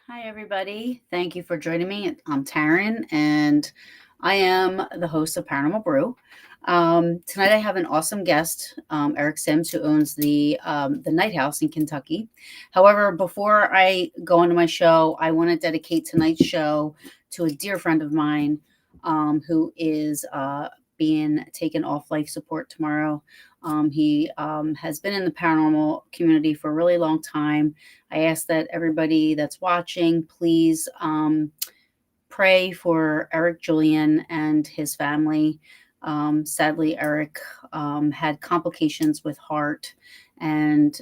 Hi, everybody. Thank you for joining me. I'm Taryn, and I am the host of Paranormal Brew. Tonight, I have an awesome guest, Eric Sims, who owns the Night House in Kentucky. However, before I go into my show, I want to dedicate tonight's show to a dear friend of mine who is being taken off life support tomorrow. He has been in the paranormal community for a really long time. I ask that everybody that's watching, please pray for Eric Julian and his family. Sadly, Eric had complications with heart, and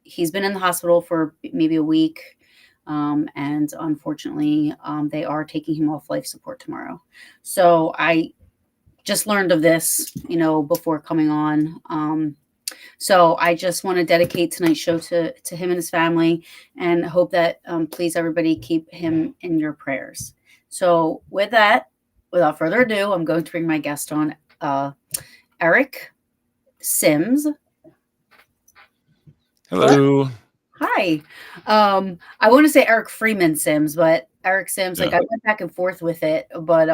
he's been in the hospital for maybe a week. And unfortunately, they are taking him off life support tomorrow. So I just learned of this, before coming on. So I just want to dedicate tonight's show to him and his family, and hope that please everybody keep him in your prayers. So with that, without further ado, I'm going to bring my guest on, Eric Sims. Hello. Hi. I want to say Eric Freeman Sims, but Eric Sims, I went back and forth with it, but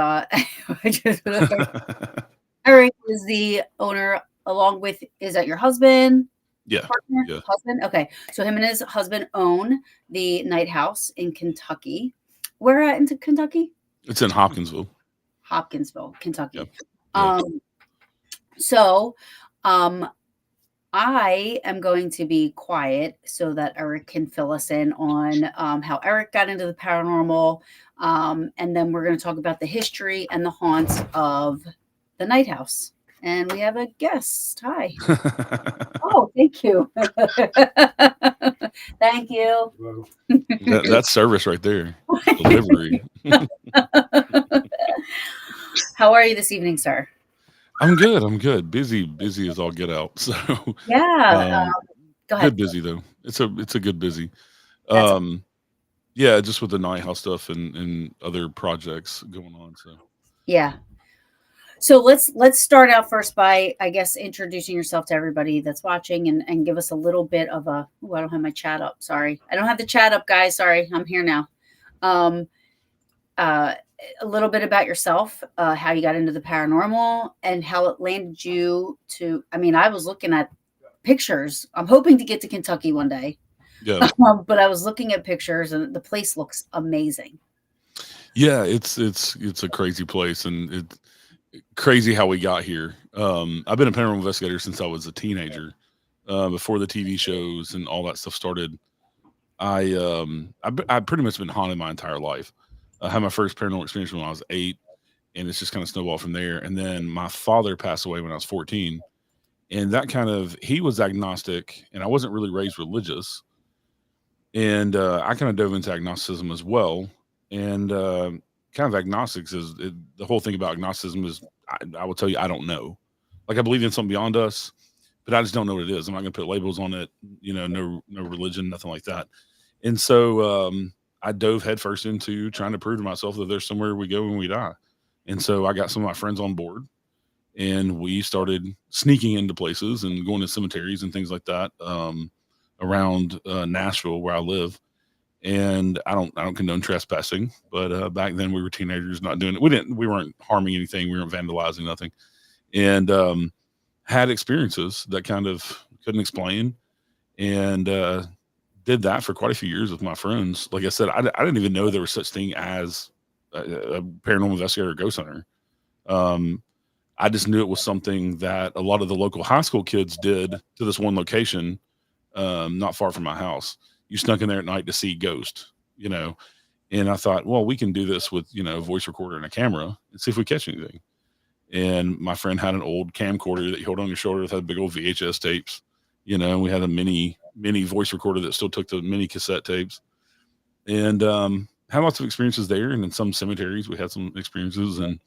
Eric is the owner, along with, is that your husband? Yeah. Partner? Yeah. Husband? Okay. So him and his husband own the Night House in Kentucky. Where at in Kentucky? It's in Hopkinsville. Hopkinsville, Kentucky. Yep. So I am going to be quiet so that Eric can fill us in on how Eric got into the paranormal. And then we're going to talk about the history and the haunts of the Night House. And we have a guest. Hi. Oh, thank you. Thank you. That's service right there. Delivery. How are you this evening, sir? I'm good. Busy as all get out. So yeah. Go ahead. Good busy though. It's a good busy. Yeah, just with the Night House stuff and other projects going on. So yeah. So let's start out first by, I guess, introducing yourself to everybody that's watching, and give us a little bit of a. Oh, I don't have my chat up. Sorry, I don't have the chat up, guys. Sorry, I'm here now. A little bit about yourself, how you got into the paranormal, and how it landed you to. I mean, I was looking at pictures. I'm hoping to get to Kentucky one day. Yeah. But I was looking at pictures, and the place looks amazing. Yeah, it's a crazy place, and it's crazy how we got here. I've been a paranormal investigator since I was a teenager. Before the TV shows and all that stuff started, I've pretty much been haunted my entire life. I had my first paranormal experience when I was 8, and it's just kind of snowballed from there. And then my father passed away when I was 14, and that he was agnostic, and I wasn't really raised religious. And I kind of dove into agnosticism as well. And kind of agnostics the whole thing about agnosticism is, I will tell you, I don't know. Like, I believe in something beyond us, but I just don't know what it is. I'm not going to put labels on it, no religion, nothing like that. And so I dove headfirst into trying to prove to myself that there's somewhere we go when we die. And so I got some of my friends on board, and we started sneaking into places and going to cemeteries and things like that around Nashville, where I live. And I don't condone trespassing, but back then we were teenagers, not doing it. We weren't harming anything. We weren't vandalizing nothing, and had experiences that kind of couldn't explain. and did that for quite a few years with my friends. Like I said, I didn't even know there was such thing as a paranormal investigator or ghost hunter. Um, I just knew it was something that a lot of the local high school kids did to this one location, not far from my house. You snuck in there at night to see ghosts, you know. And I thought, well, we can do this with, a voice recorder and a camera and see if we catch anything. And my friend had an old camcorder that you hold on your shoulder that had big old VHS tapes. We had a mini voice recorder that still took the mini cassette tapes, and had lots of experiences there. And in some cemeteries, we had some experiences, and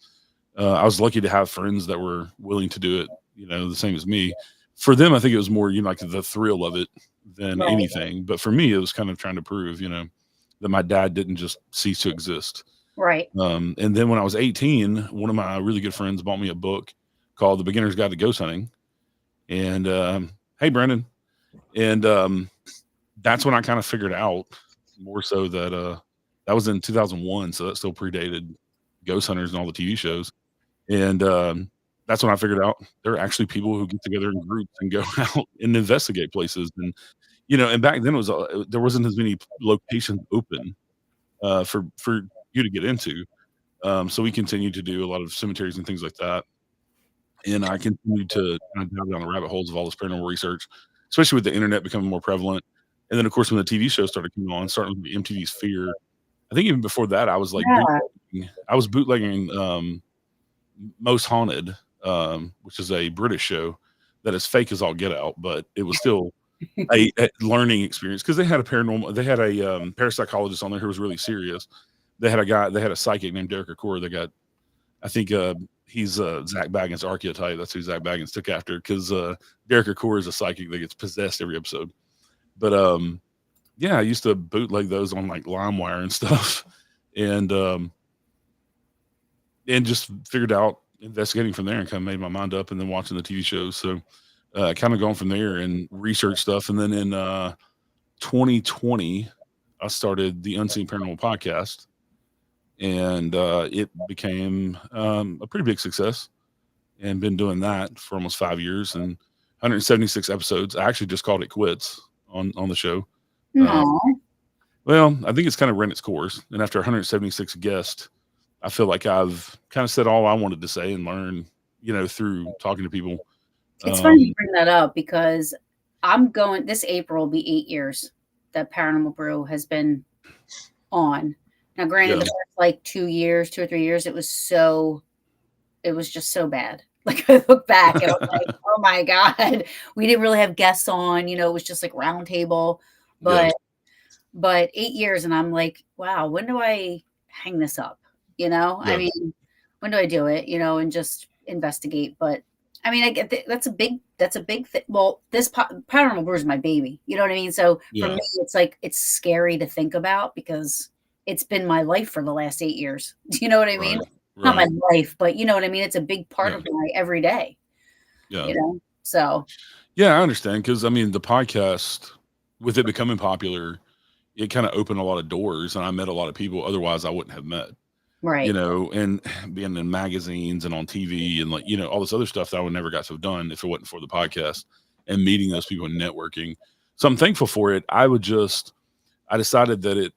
I was lucky to have friends that were willing to do it, the same as me. For them, I think it was more, like the thrill of it than anything. But for me, it was kind of trying to prove, that my dad didn't just cease to exist. Right. And then when I was 18, one of my really good friends bought me a book called The Beginner's Guide to Ghost Hunting. And hey, Brendan. And that's when I kind of figured out more so that that was in 2001. So that still predated Ghost Hunters and all the TV shows. And that's when I figured out there are actually people who get together in groups and go out and investigate places. And, and back then there wasn't as many locations open for you to get into. So we continued to do a lot of cemeteries and things like that. And I continued to kind of dive down the rabbit holes of all this paranormal research, especially with the internet becoming more prevalent. And then, of course, when the TV show started coming on, starting with MTV's Fear, I think even before that, I was like, bootlegging Most Haunted, which is a British show that is fake as all get out, but it was still a learning experience because they had a parapsychologist on there who was really serious. They had a psychic named Derek Accord that got, I think he's Zach Baggins' archetype. That's who Zach Baggins took after, because Derek Accord is a psychic that gets possessed every episode. But I used to bootleg those on like LimeWire and stuff, and just figured out investigating from there and kind of made my mind up, and then watching the TV shows. So kind of going from there and research stuff. And then in 2020, I started the Unseen Paranormal podcast, and it became a pretty big success, and been doing that for almost 5 years and 176 episodes. I actually just called it quits on the show. Well, I think it's kind of ran its course. And after 176 guests, I feel like I've kind of said all I wanted to say and learn, through talking to people. It's funny you bring that up, because this April will be 8 years that Paranormal Brew has been on. Now, granted, the first like 2 or 3 years, it was just so bad. Like, I look back and I was like, oh my God, we didn't really have guests on, it was just like round table, but 8 years. And I'm like, wow, when do I hang this up? I mean, when do I do it, and just investigate? But I mean, I get that's a big thing. Well, this Paranormal Brew is my baby. You know what I mean? So for me, it's like, it's scary to think about, because it's been my life for the last 8 years. Do you know what I mean? Right. Not my life, but you know what I mean? It's a big part of my everyday. Yeah. So. Yeah, I understand. Because I mean, the podcast, with it becoming popular, it kind of opened a lot of doors, and I met a lot of people otherwise I wouldn't have met. Right. And being in magazines and on TV and like, all this other stuff that I would never got to have done if it wasn't for the podcast and meeting those people and networking. So I'm thankful for it. I decided that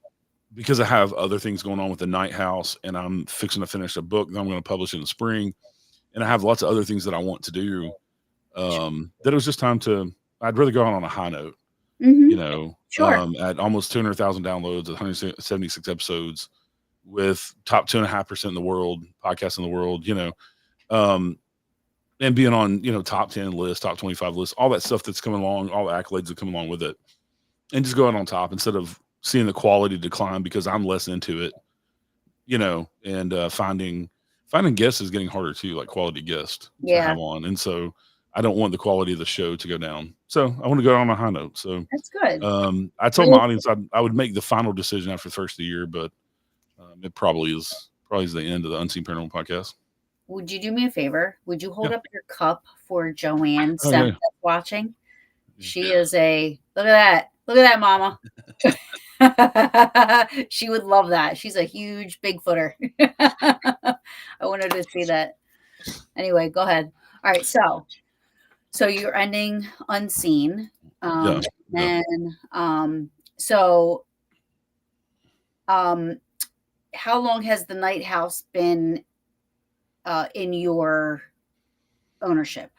because I have other things going on with the Night House, and I'm fixing to finish a book that I'm going to publish in the spring, and I have lots of other things that I want to do, that it was just time I'd rather go out on a high note, at almost 200,000 downloads, 176 episodes, with top 2.5% in the world, podcasts in the world, and being on, top 10 lists, top 25 lists, all that stuff that's coming along, all the accolades that come along with it, and just go out on top instead of seeing the quality decline because I'm less into it, and finding guests is getting harder too, like quality guests to have on. And so I don't want the quality of the show to go down. So I want to go on a high note. So that's good. I told my audience I would make the final decision after the first of the year, but it probably is the end of the Unseen Paranormal podcast. Would you do me a favor? Would you hold up your cup for Joanne that's watching? She is look at that, mama. She would love that. She's a huge Bigfooter. I wanted to see that. Anyway, go ahead. All right. So So you're ending unseen. Yeah, yeah. And so um, how long has the night house been in your ownership?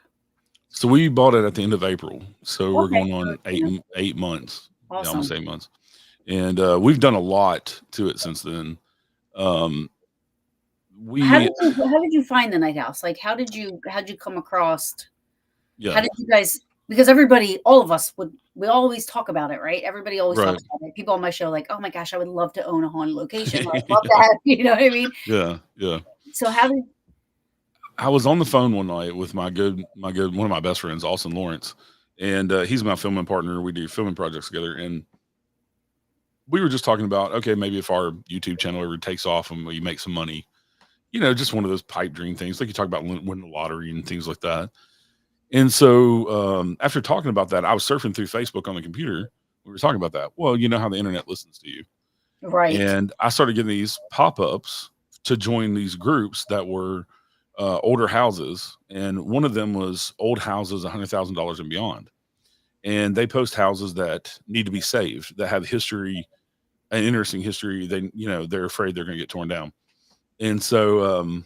So we bought it at the end of April. So we're Okay, going so on you know, 8 months. Yeah, almost awesome. 8 months. And we've done a lot to it since then. Um, How we did you find the night house? Like, how did you come across? How yeah, did you guys? Because everybody, all of us we always talk about it, right? Everybody always right. talks about it. People on my show, like, oh my gosh, I would love to own a haunted location. I'd love to have, you know what I mean? Yeah, yeah. So how did? I was on the phone one night with my good one of my best friends, Austin Lawrence, and he's my filming partner. We do filming projects together, and we were just talking about, okay, maybe if our YouTube channel ever takes off and we make some money, just one of those pipe dream things, like you talk about winning the lottery and things like that. And so after talking about that, I was surfing through Facebook on the computer. We were talking about that. Well, you know how the internet listens to you, Right. and I started getting these pop-ups to join these groups that were older houses, and one of them was old houses $100,000 and beyond, and they post houses that need to be saved, that have history, an interesting history. They're afraid they're going to get torn down, and so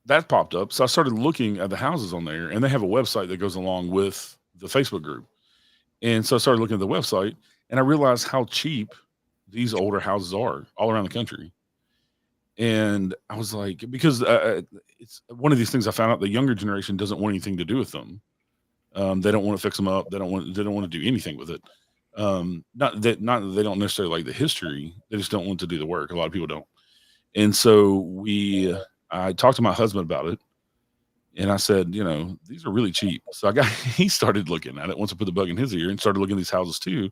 that popped up. So I started looking at the houses on there, and they have a website that goes along with the Facebook group. And so I started looking at the website, and I realized how cheap these older houses are all around the country. And I was like, because it's one of these things I found out, the younger generation doesn't want anything to do with them. They don't want to fix them up. They don't want to do anything with it. Not that they don't necessarily like the history. They just don't want to do the work. A lot of people don't. And so I talked to my husband about it, and I said, these are really cheap. So he started looking at it once I put the bug in his ear and started looking at these houses too,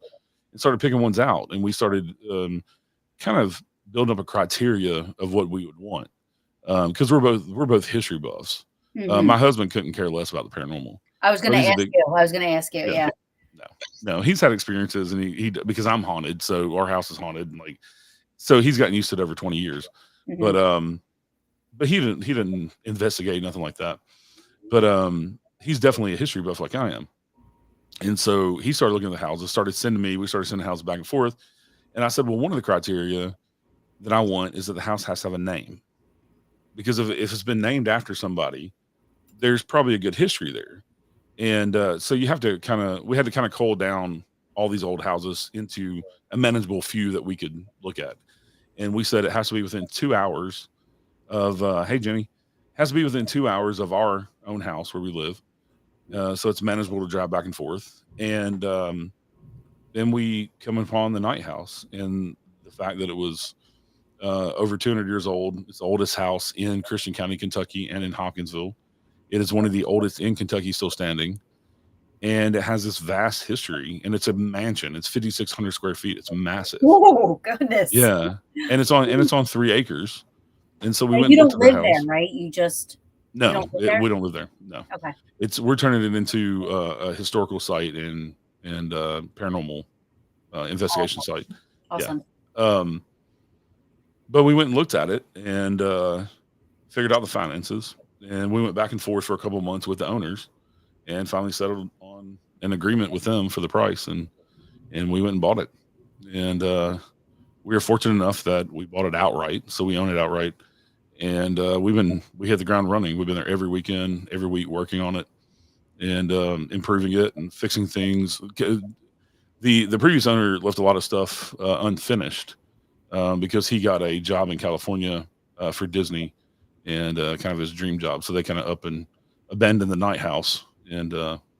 and started picking ones out. And we started kind of building up a criteria of what we would want. Because we're both history buffs. Mhm. My husband couldn't care less about the paranormal. I was So gonna he's a ask big, you. I was gonna ask you. yeah, Yeah. no, no, he's had experiences, and he because I'm haunted, so our house is haunted, and like, so he's gotten used to it over 20 years. Mhm. But he didn't investigate nothing like that. But he's definitely a history buff like I am. And so he started looking at the houses, started sending me, we started sending houses back and forth. And I said, well, one of the criteria that I want is that the house has to have a name. Because if it's been named after somebody, there's probably a good history there. And so we had to kind of cull down all these old houses into a manageable few that we could look at. And we said it has to be within 2 hours of, hey, Jenny, has to be within 2 hours of our own house where we live. So it's manageable to drive back and forth. And then we come upon the night house, and the fact that it was over 200 years old. It's the oldest house in Christian County, Kentucky, and in Hopkinsville. It is one of the oldest in Kentucky still standing. And it has this vast history, and it's a mansion. It's 5,600 square feet. It's massive. Oh goodness. Yeah. And it's on 3 acres. And so we And went you and looked don't at the live there, house. right? You No, don't live there? we don't live there. No, Okay. we're turning it into a historical site and paranormal investigation Awesome. site. Yeah. Awesome. Um, but we went and looked at it and figured out the finances, and we went back and forth for a couple of months with the owners, and finally settled on an agreement with them for the price, and we went and bought it. And we were fortunate enough that we bought it outright, so we own it outright. And we hit the ground running. We've been there every weekend, every week, working on it and improving it and fixing things. The previous owner left a lot of stuff unfinished because he got a job in California for Disney, and kind of his dream job. So they kind of up and abandoned the night house and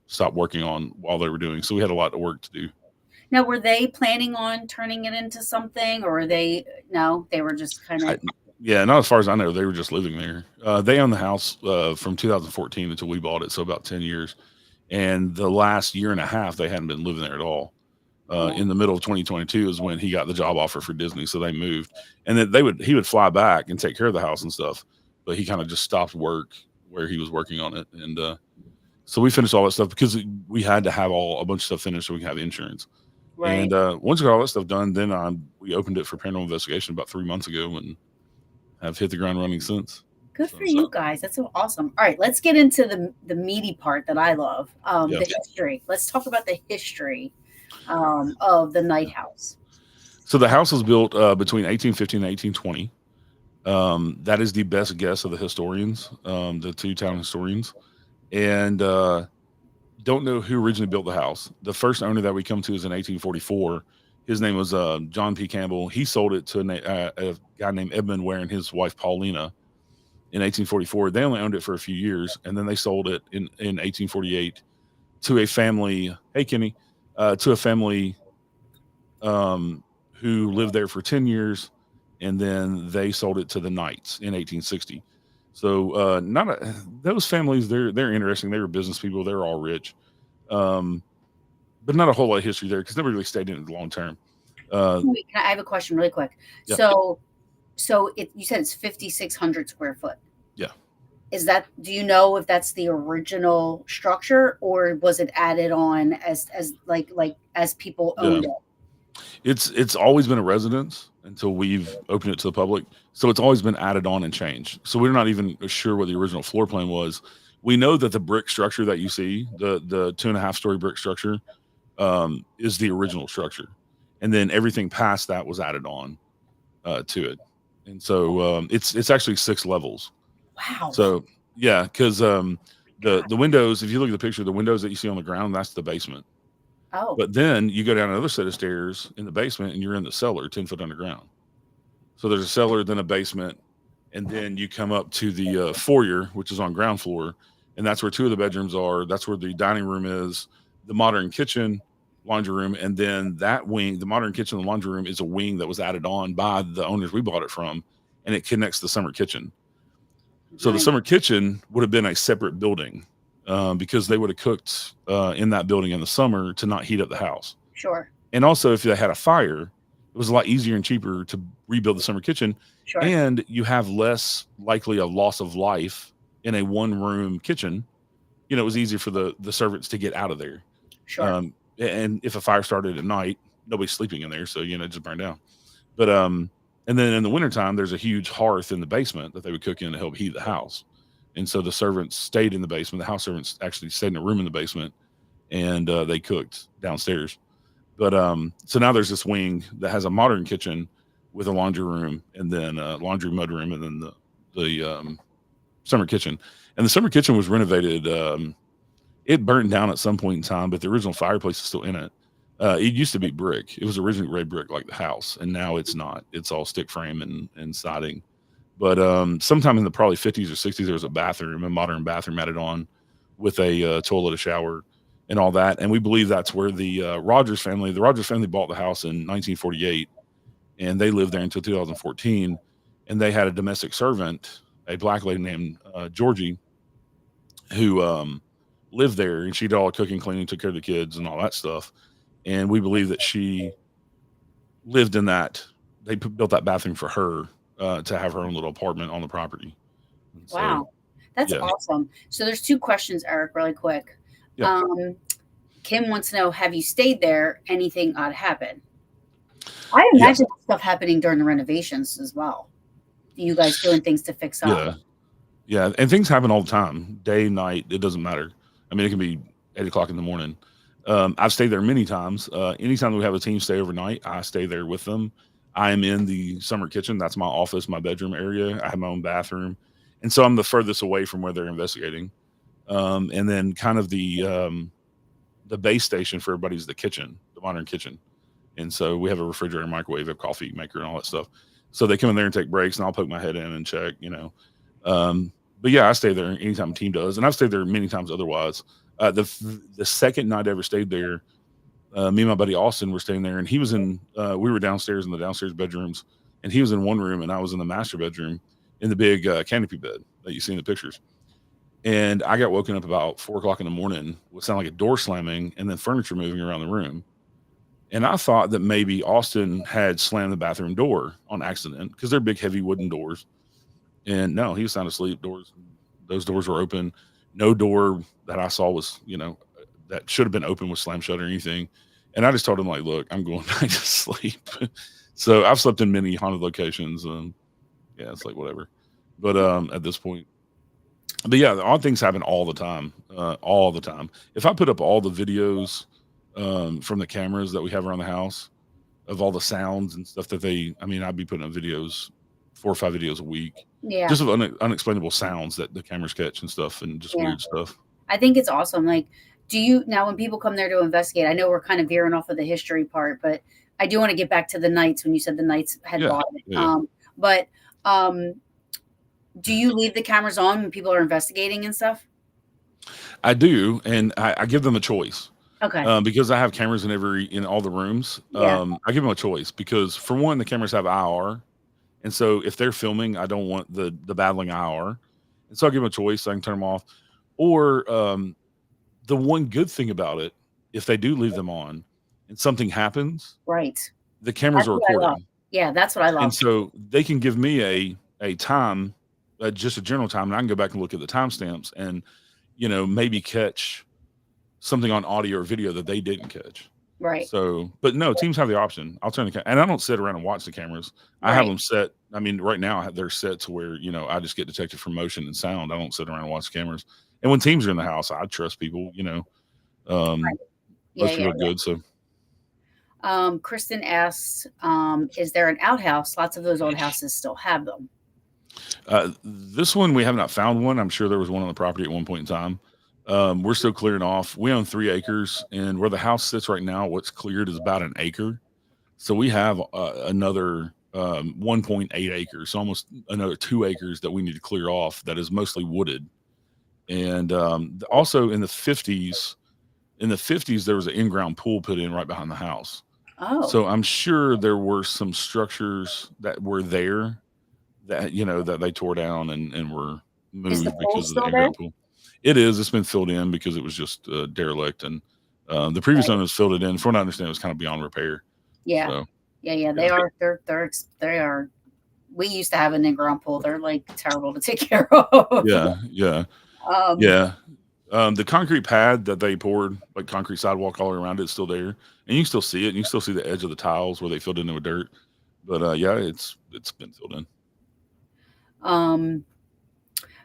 stopped working on while they were doing. So we had a lot of work to do. Now, were they planning on turning it into something, or were they? No, they were just kind of. Yeah, not as far as I know. They were just living there. They owned the house from 2014 until we bought it, so about 10 years. And the last year and a half, they hadn't been living there at all. In the middle of 2022 is when he got the job offer for Disney, so they moved. And then he would fly back and take care of the house and stuff, but he kind of just stopped work where he was working on it. And so we finished all that stuff because we had to have a bunch of stuff finished so we could have insurance. Right. And once we got all that stuff done, then we opened it for paranormal investigation about 3 months ago and have hit the ground running since. Good for you guys. That's so awesome. All right, let's get into the meaty part that I love, the history. Let's talk about the history of the Night House. So the house was built between 1850 and 1820. That is the best guess of the historians, the two town historians, and don't know who originally built the house. The first owner that we come to is in 1844. His name was John P. Campbell. He sold it to a guy named Edmund Ware and his wife Paulina in 1844. They only owned it for a few years, and then they sold it in 1848 to a family. Hey, Kenny, to a family who lived there for 10 years, and then they sold it to the Knights in 1860. So those families, they're interesting. They were business people. They're all rich, but not a whole lot of history there because nobody really stayed in it long term. Wait, I have a question really quick. Yeah. So you said it's 5,600 square foot. Yeah. Is that, do you know if that's the original structure or was it added on as people owned it? It's always been a residence until we've opened it to the public. So it's always been added on and changed. So we're not even sure what the original floor plan was. We know that the brick structure that you see, the 2.5-story brick structure, is the original structure. And then everything past that was added on to it. And so it's actually 6 levels. Wow. So yeah, because the windows, if you look at the picture, the windows that you see on the ground, that's the basement. Oh. But then you go down another set of stairs in the basement and you're in the cellar 10 foot underground. So there's a cellar, then a basement, and then you come up to the foyer, which is on ground floor. And that's where 2 of the bedrooms are. That's where the dining room is, the modern kitchen, laundry room. And then that wing, the modern kitchen and laundry room, is a wing that was added on by the owners we bought it from. And it connects the summer kitchen. So the summer kitchen would have been a separate building. Because they would have cooked in that building in the summer to not heat up the house. Sure. And also, if they had a fire, it was a lot easier and cheaper to rebuild the summer kitchen. Sure. And you have less likely a loss of life in a 1-room kitchen. You know, it was easier for the servants to get out of there. Sure. And if a fire started at night, nobody's sleeping in there, so it just burned down. But and then in the wintertime, there's a huge hearth in the basement that they would cook in to help heat the house. And so the servants stayed in the basement. The house servants actually stayed in a room in the basement, and they cooked downstairs. But so now there's this wing that has a modern kitchen with a laundry room, and then a laundry mud room, and then the summer kitchen. And the summer kitchen was renovated. It burned down at some point in time, but the original fireplace is still in it. It used to be brick. It was originally red brick like the house, and now it's not. It's all stick frame and siding. But sometime in the probably 50s or 60s, there was a modern bathroom added on with a toilet, a shower, and all that. And we believe that's where the Rodger family bought the house in 1948, and they lived there until 2014. And they had a domestic servant, a black lady named Georgie, who lived there, and she did all the cooking, cleaning, took care of the kids and all that stuff. And we believe that she lived in that. They built that bathroom for her. To have her own little apartment on the property. So, wow. That's awesome. So there's 2 questions, Eric, really quick. Yeah. Kim wants to know, have you stayed there? Anything odd happen? I imagine stuff happening during the renovations as well. You guys doing things to fix up. Yeah. And things happen all the time, day, night, it doesn't matter. I mean, it can be 8 o'clock in the morning. I've stayed there many times. Anytime we have a team stay overnight, I stay there with them. I am in the summer kitchen. That's my office, my bedroom area. I have my own bathroom. And so I'm the furthest away from where they're investigating. And then kind of the base station for everybody's the kitchen, the modern kitchen. And so we have a refrigerator, microwave, a coffee maker, and all that stuff. So they come in there and take breaks, and I'll poke my head in and check, But yeah, I stay there anytime a team does. And I've stayed there many times otherwise. The second night I ever stayed there, me and my buddy Austin were staying there, and he was we were downstairs in the downstairs bedrooms, and he was in one room and I was in the master bedroom in the big canopy bed that you see in the pictures. And I got woken up about 4 o'clock in the morning with sound like a door slamming and then furniture moving around the room. And I thought that maybe Austin had slammed the bathroom door on accident because they're big, heavy wooden doors. And no, he was sound asleep. Those doors were open. No door that I saw was, that should have been open was slammed shut or anything. And I just told him, like, look, I'm going back to sleep. So I've slept in many haunted locations. It's like, whatever. But at this point, but yeah, the odd things happen all the time, all the time. If I put up all the videos from the cameras that we have around the house of all the sounds and stuff that I mean, I'd be putting up videos, 4 or 5 videos a week, Yeah. just of unexplainable sounds that the cameras catch and stuff, and just Yeah. weird stuff. I think it's awesome. Like, do you now when people come there to investigate? I know we're kind of veering off of the history part, but I do want to get back to the Knights when you said the Knights had Yeah, bought it. yeah, yeah. But do you leave the cameras on when people are investigating and stuff? I do, and I give them a choice. Okay. Because I have cameras in all the rooms. Yeah. I give them a choice because for one, the cameras have IR, and so if they're filming, I don't want the battling IR, and so I give them a choice. I can turn them off, or the one good thing about it, if they do leave them on, and something happens, Right. the cameras That's are what I love. recording, Yeah, that's what I and love. so they can give me a time, just a general time, and I can go back and look at the timestamps and maybe catch something on audio or video that they didn't catch. Right. So, but no, teams have the option. I'll turn and I don't sit around and watch the cameras. I have Right. them set. I mean, right now they're set to where I just get detected for motion and sound. I don't sit around and watch the cameras. And when teams are in the house, I trust people. Right. Yeah, Most yeah, people are good. So, Kristen asks, is there an outhouse? Lots of those old houses still have them. this one we have not found one. I'm sure there was one on the property at one point in time. We're still clearing off. We own 3 acres, and where the house sits right now, what's cleared is about an acre. So we have another 1.8 acres, so almost another 2 acres that we need to clear off. That is mostly wooded, and also in the 50s, there was an in-ground pool put in right behind the house. Oh, So I'm sure there were some structures that were there that they tore down and were is the moved pool because of the still there? in-ground pool. It is. It's been filled in because it was just derelict, and the previous Right. owners filled it in. From what I understand, it was kind of beyond repair. Yeah. So Yeah, yeah. They yeah, are. They are. We used to have an in-ground pool. They're like terrible to take care of. yeah, yeah, um, yeah. The concrete pad that they poured, like concrete sidewalk all around it, is still there, and you can still see it. And you can still see the edge of the tiles where they filled it in with dirt. But yeah, it's been filled in. um,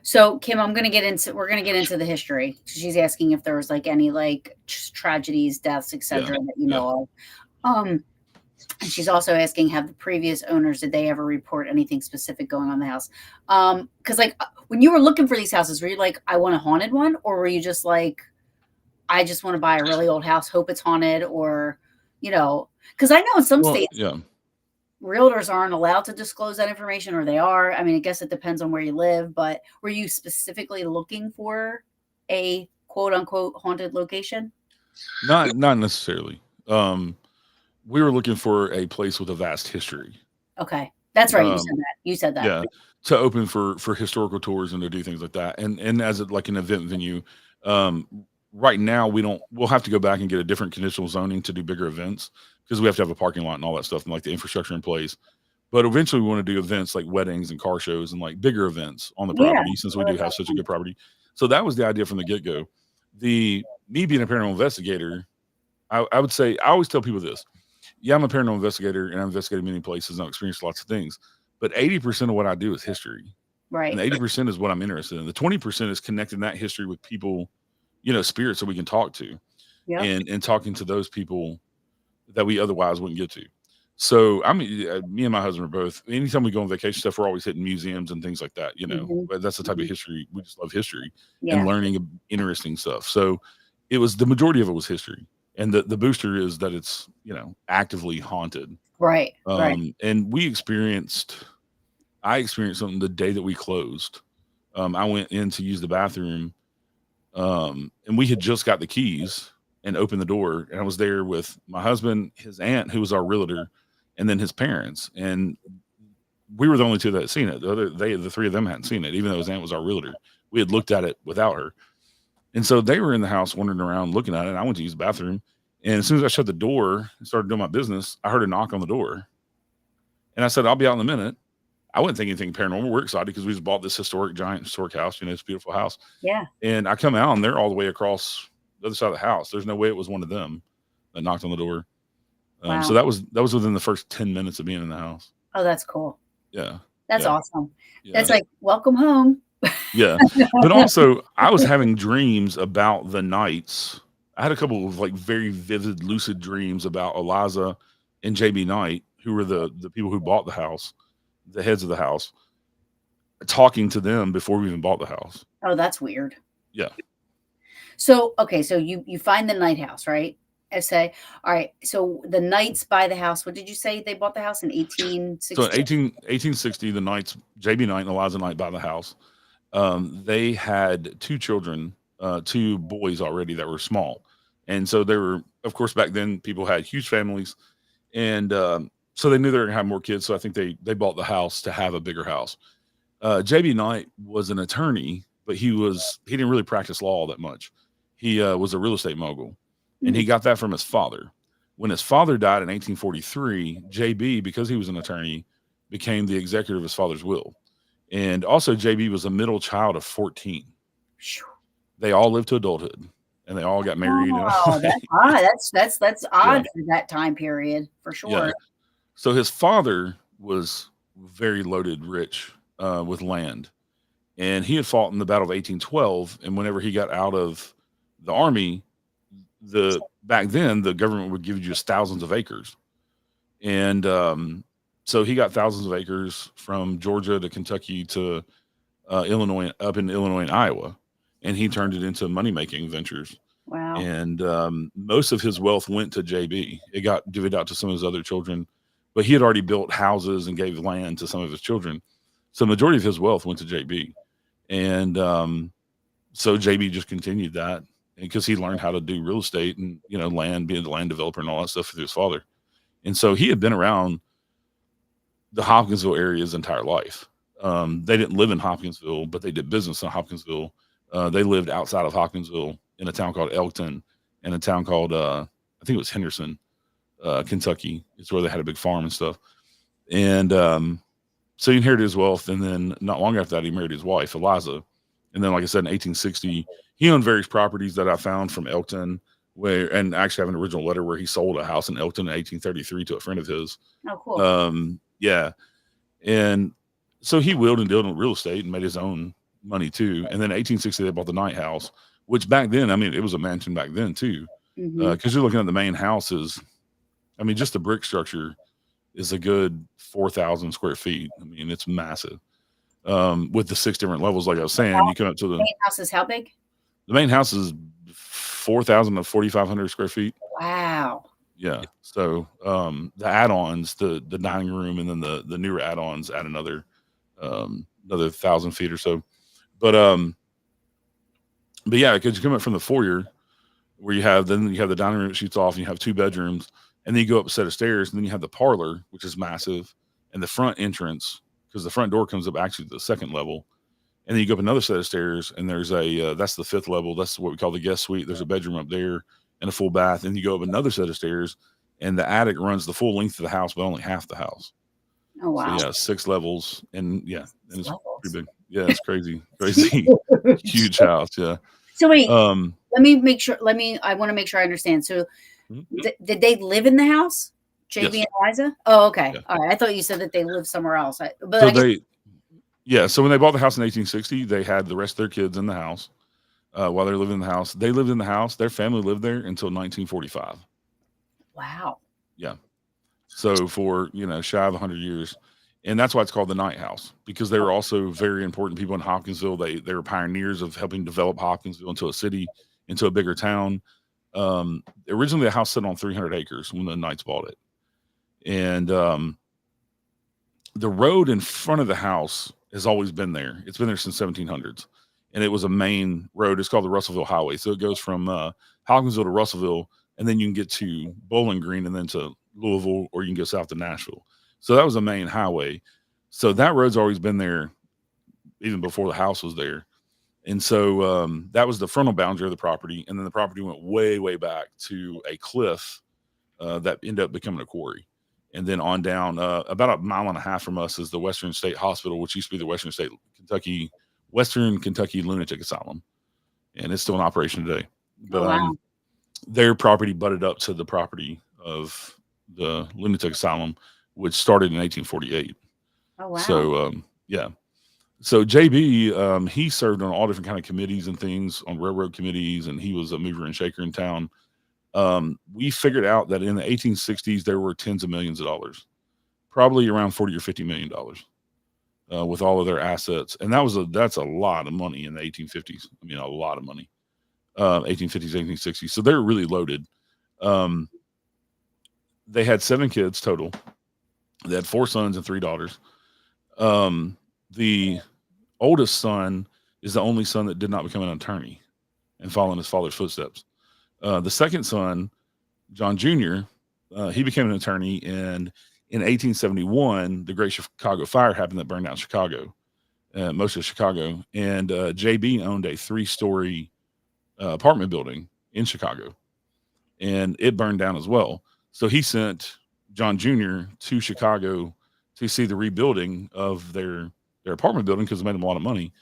so Kim, we're gonna get into the history. She's asking if there was like any like tragedies, deaths, Yeah, etc. that you yeah. know of. And she's also asking, have the previous owners, did they ever report anything specific going on in the house? Because like when you were looking for these houses, were you like, I want a haunted one, or were you just like, I just want to buy a really old house, hope it's haunted, or because I know in some Well, states yeah. realtors aren't allowed to disclose that information, or they are. I mean, I guess it depends on where you live, but were you specifically looking for a quote unquote haunted location? Not necessarily. We were looking for a place with a vast history. Okay, that's right. You said Um, that. You said that. yeah, to open for historical tours and to do things like that, and as like an event venue. Um, right now, we'll have to go back and get a different conditional zoning to do bigger events because we have to have a parking lot and all that stuff and like the infrastructure in place. But eventually, we want to do events like weddings and car shows and like bigger events on the Yeah. property since we do have such a good property. So that was the idea from the get go. The Me being a paranormal investigator, I would say I always tell people this. Yeah, I'm a paranormal investigator and I've investigated many places and I've experienced lots of things. But 80% of what I do is history. And Right. the 80% is what I'm interested in. The 20% is connecting that history with people, spirits that we can talk to Yep. and talking to those people that we otherwise wouldn't get to. So me and my husband are both. Anytime we go on vacation stuff, we're always hitting museums and things like that. Mhm. But that's the type of Mhm. history we just love history and Yeah. learning interesting stuff. So it was the majority of it was history, and the booster is that it's actively haunted. Right. Right. And I experienced something the day that we closed. I went in to use the bathroom, and we had just got the keys and opened the door, and I was there with my husband, his aunt, who was our realtor, and then his parents, and we were the only two that had seen it. The three of them hadn't seen it, even though his aunt was our realtor. We had looked at it without her, and so they were in the house wandering around looking at it. And I went to use the bathroom, and as soon as I shut the door and started doing my business, I heard a knock on the door, and I said, "I'll be out in a minute." I wouldn't think anything paranormal. We're excited because we just bought this giant historic house. It's a beautiful house. Yeah. And I come out and they're all the way across the other side of the house. There's no way it was one of them that knocked on the door. So Wow. that was within the first 10 minutes of being in the house. Oh, that's cool. Yeah. That's Yeah. awesome. Yeah. That's like, welcome home. Yeah. But also, I was having dreams about the Knights. I had a couple of like very vivid, lucid dreams about Eliza and JB Knight, who were the people who bought the house, the heads of the house, talking to them before we even bought the house. Oh, that's weird. Yeah. So, okay, so you find the Knight house, right? I say, all right. So the Knights buy the house. What did you say? They bought the house in So in 1860. 1860, the Knights, JB Knight and Eliza Knight, buy the house. They had two children, two boys already that were small. And so they were, of course, back then people had huge families. And so they knew they were going to have more kids. So I think they bought the house to have a bigger house. JB Knight was an attorney, but he didn't really practice law that much. He was a real estate mogul, and he got that from his father. When his father died in 1843, JB, because he was an attorney, became the executor of his father's will. And also, JB was a middle child of 14. They all lived to adulthood, and they all got married. Oh, that's odd. That's odd for that time period, for sure. Yeah. So his father was very loaded, rich with land, and he had fought in the Battle of 1812. And whenever he got out of the army, back then the government would give you just thousands of acres, and so he got thousands of acres from Georgia to Kentucky to Illinois, up in Illinois and Iowa, and he turned it into money-making ventures. Wow. And most of his wealth went to JB. It got divvied out to some of his other children, but he had already built houses and gave land to some of his children. So the majority of his wealth went to JB. And so JB just continued that because he learned how to do real estate and, land, being a land developer and all that stuff through his father. And so he had been around the Hopkinsville area his entire life. They didn't live in Hopkinsville, but they did business in Hopkinsville. They lived outside of Hopkinsville in a town called Elkton and a town called, I think it was Henderson, Kentucky. It's where they had a big farm and stuff. And so he inherited his wealth. And then not long after that, he married his wife, Eliza. And then, like I said, in 1860, he owned various properties that I found from Elkton, and actually have an original letter where he sold a house in Elkton in 1833 to a friend of his. Oh, cool. Yeah. And so he wheeled and dealt in real estate and made his own money too. And then in 1860, they bought the Knight house, which back then, it was a mansion back then too. Because you're looking at the main houses. Just the brick structure is a good 4,000 square feet. It's massive. With the 6 different levels, like I was saying, you come up to the main house is how big? The main house is 4,000 to 4,500 square feet. Wow. Yeah. So the add-ons, the dining room, and then the newer add-ons add another 1,000 feet or so. But yeah, because you come up from the foyer where you have the dining room that shoots off, and you have 2 bedrooms, and then you go up a set of stairs, and then you have the parlor, which is massive, and the front entrance, because the front door comes up actually to the 2nd level. And then you go up another set of stairs, and there's that's the 5th level. That's what we call the guest suite. There's a bedroom up there and a full bath. And you go up another set of stairs, and the attic runs the full length of the house, but only half the house. Oh, wow. So, 6 levels. And it's pretty big. Yeah, it's crazy. Huge house. Yeah. So wait, let me make sure. I want to make sure I understand. So did they live in the house? JB and Eliza? Oh, okay. Yeah. All right. I thought you said that they lived somewhere else. So when they bought the house in 1860, they had the rest of their kids in the house while they're living in the house. They lived in the house. Their family lived there until 1945. Wow. Yeah. So for, shy of 100 years. And that's why it's called the Knight House, because they were also very important people in Hopkinsville. They were pioneers of helping develop Hopkinsville into a city, into a bigger town. Originally, the house sat on 300 acres when the Knights bought it. And the road in front of the house has always been there. It's been there since 1700s. And it was a main road. It's called the Russellville Highway. So it goes from Hopkinsville to Russellville, and then you can get to Bowling Green and then to Louisville, or you can go south to Nashville. So that was a main highway. So that road's always been there even before the house was there. And so that was the frontal boundary of the property. And then the property went way, way back to a cliff that ended up becoming a quarry. And then on down, about 1.5 miles from us is the Western State Hospital, which used to be the Western Kentucky Lunatic Asylum. And it's still in operation today. But their property butted up to the property of the Lunatic Asylum, which started in 1848. Oh, wow. So yeah. So JB, he served on all different kind of committees and things, on railroad committees, and he was a mover and shaker in town. We figured out that in the 1860s there were tens of millions of dollars, probably around 40 or 50 million dollars, with all of their assets, and that's a lot of money in the 1850s. I mean, a lot of money. 1850s, 1860s. So they're really loaded. Um, they had 7 kids total. They had 4 sons and 3 daughters. The oldest son is the only son that did not become an attorney and follow in his father's footsteps. The second son, John Jr., he became an attorney, and in 1871, the Great Chicago Fire happened that burned down Chicago, most of Chicago, and JB owned a 3-story apartment building in Chicago, and it burned down as well. So he sent John Jr. to Chicago to see the rebuilding of their apartment building because it made him a lot of money.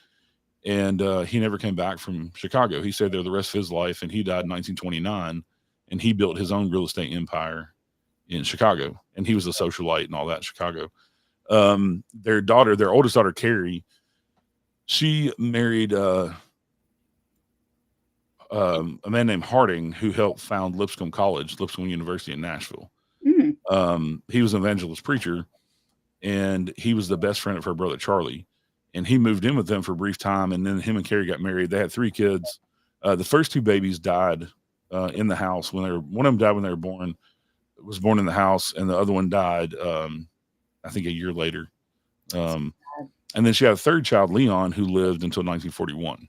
And he never came back from Chicago. He stayed there the rest of his life, and he died in 1929. And he built his own real estate empire in Chicago. And he was a socialite and all that in Chicago. Their oldest daughter, Carrie, she married a man named Harding, who helped found Lipscomb University in Nashville. He was an evangelist preacher, and he was the best friend of her brother, Charlie. And he moved in with them for a brief time, and then him and Carrie got married. They had 3 kids. The first 2 babies died in the house one of them died when they were born. Was born in the house, and the other one died, I think, a year later. And then she had a third child, Leon, who lived until 1941.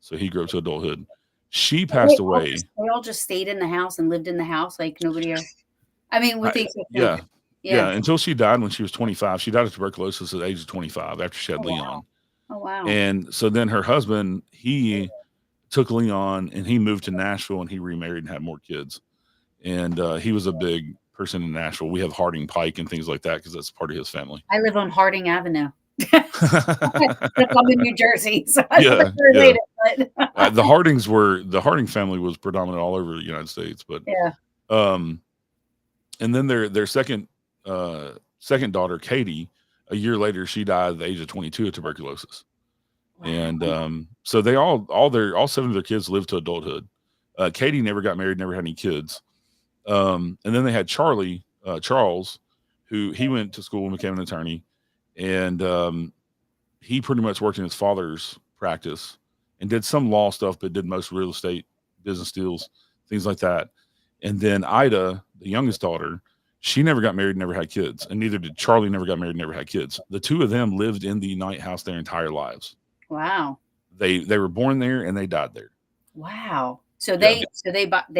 So he grew up to adulthood. She passed away. They all just stayed in the house and lived in the house, like nobody else. I mean, with the exception. Yeah, until she died when she was 25. She died of tuberculosis at the age of 25 after she had Leon. Wow. Oh, wow. And so then her husband, he took Leon and he moved to Nashville, and he remarried and had more kids. And he was a big person in Nashville. We have Harding Pike and things like that because that's part of his family. I live on Harding Avenue. I'm in New Jersey, so I'm related. But the Harding family was predominant all over the United States, but and then their second daughter, Katie, a year later, she died at the age of 22 of tuberculosis. Wow. And so they all 7 of their kids lived to adulthood. Katie never got married, never had any kids. And then they had Charles, who he went to school and became an attorney. And he pretty much worked in his father's practice and did some law stuff, but did most real estate business deals, things like that. And then Ida, the youngest daughter, she never got married, never had kids. And neither did Charlie, never got married, never had kids. The 2 of them lived in the Knight house their entire lives. Wow. They were born there and they died there. Wow. So they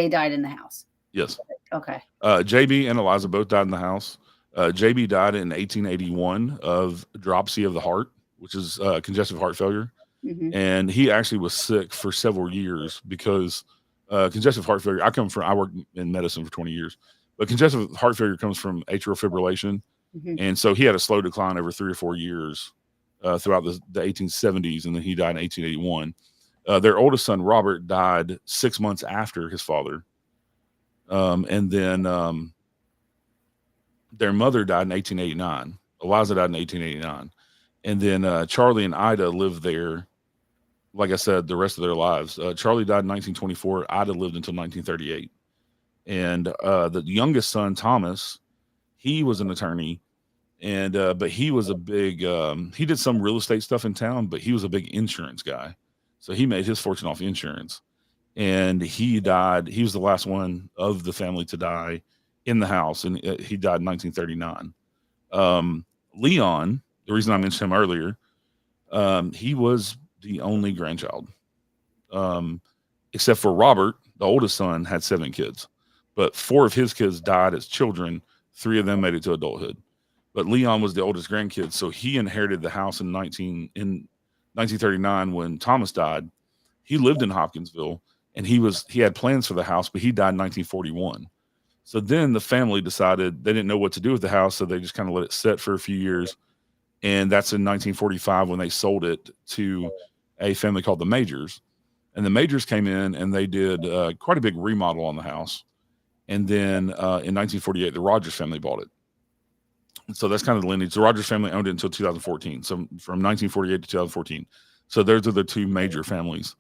died in the house. Yes. Okay. JB and Eliza both died in the house. JB died in 1881 of dropsy of the heart, which is congestive heart failure. Mm-hmm. And he actually was sick for several years because congestive heart failure, I worked in medicine for 20 years, but congestive heart failure comes from atrial fibrillation. Mm-hmm. And so he had a slow decline over 3 or 4 years throughout the 1870s. And then he died in 1881. Their oldest son, Robert, died 6 months after his father. And then their mother died in 1889. Eliza died in 1889. And then Charlie and Ida lived there, like I said, the rest of their lives. Charlie died in 1924. Ida lived until 1938. And the youngest son, Thomas, he was an attorney. And but he was a big, he did some real estate stuff in town, but he was a big insurance guy. So he made his fortune off insurance. And he died. He was the last one of the family to die in the house. And he died in 1939. Leon, the reason I mentioned him earlier, he was the only grandchild. Except for Robert, the oldest son, had 7 kids. But 4 of his kids died as children. 3 of them made it to adulthood. But Leon was the oldest grandkid. So he inherited the house in 1939 when Thomas died. He lived in Hopkinsville. And he had plans for the house, but he died in 1941. So then the family decided they didn't know what to do with the house, so they just kind of let it sit for a few years. And that's in 1945 when they sold it to a family called the Majors. And the Majors came in and they did quite a big remodel on the house. And then in 1948, the Rodgers family bought it. So that's kind of the lineage. The Rodgers family owned it until 2014. So from 1948 to 2014. So those are the two major families.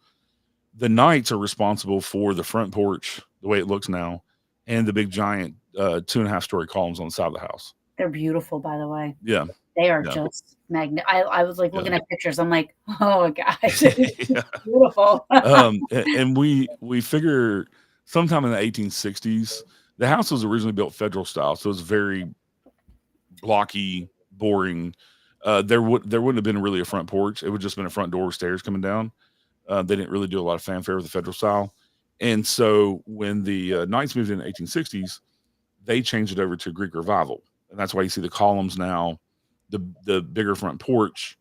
The Knights are responsible for the front porch, the way it looks now, and the big giant 2.5-story columns on the side of the house. They're beautiful, by the way. Yeah. They are Yeah. just magnet. I was like looking Yeah. at pictures. I'm like, oh gosh, Yeah. beautiful. And we figure sometime in the 1860s, the house was originally built federal style, so it was very blocky, boring. There wouldn't have been really a front porch. It would just been a front door with stairs coming down. They didn't really do a lot of fanfare with the federal style. And so when the Knights moved in the 1860s, they changed it over to Greek Revival. And that's why you see the columns now, the bigger front porch,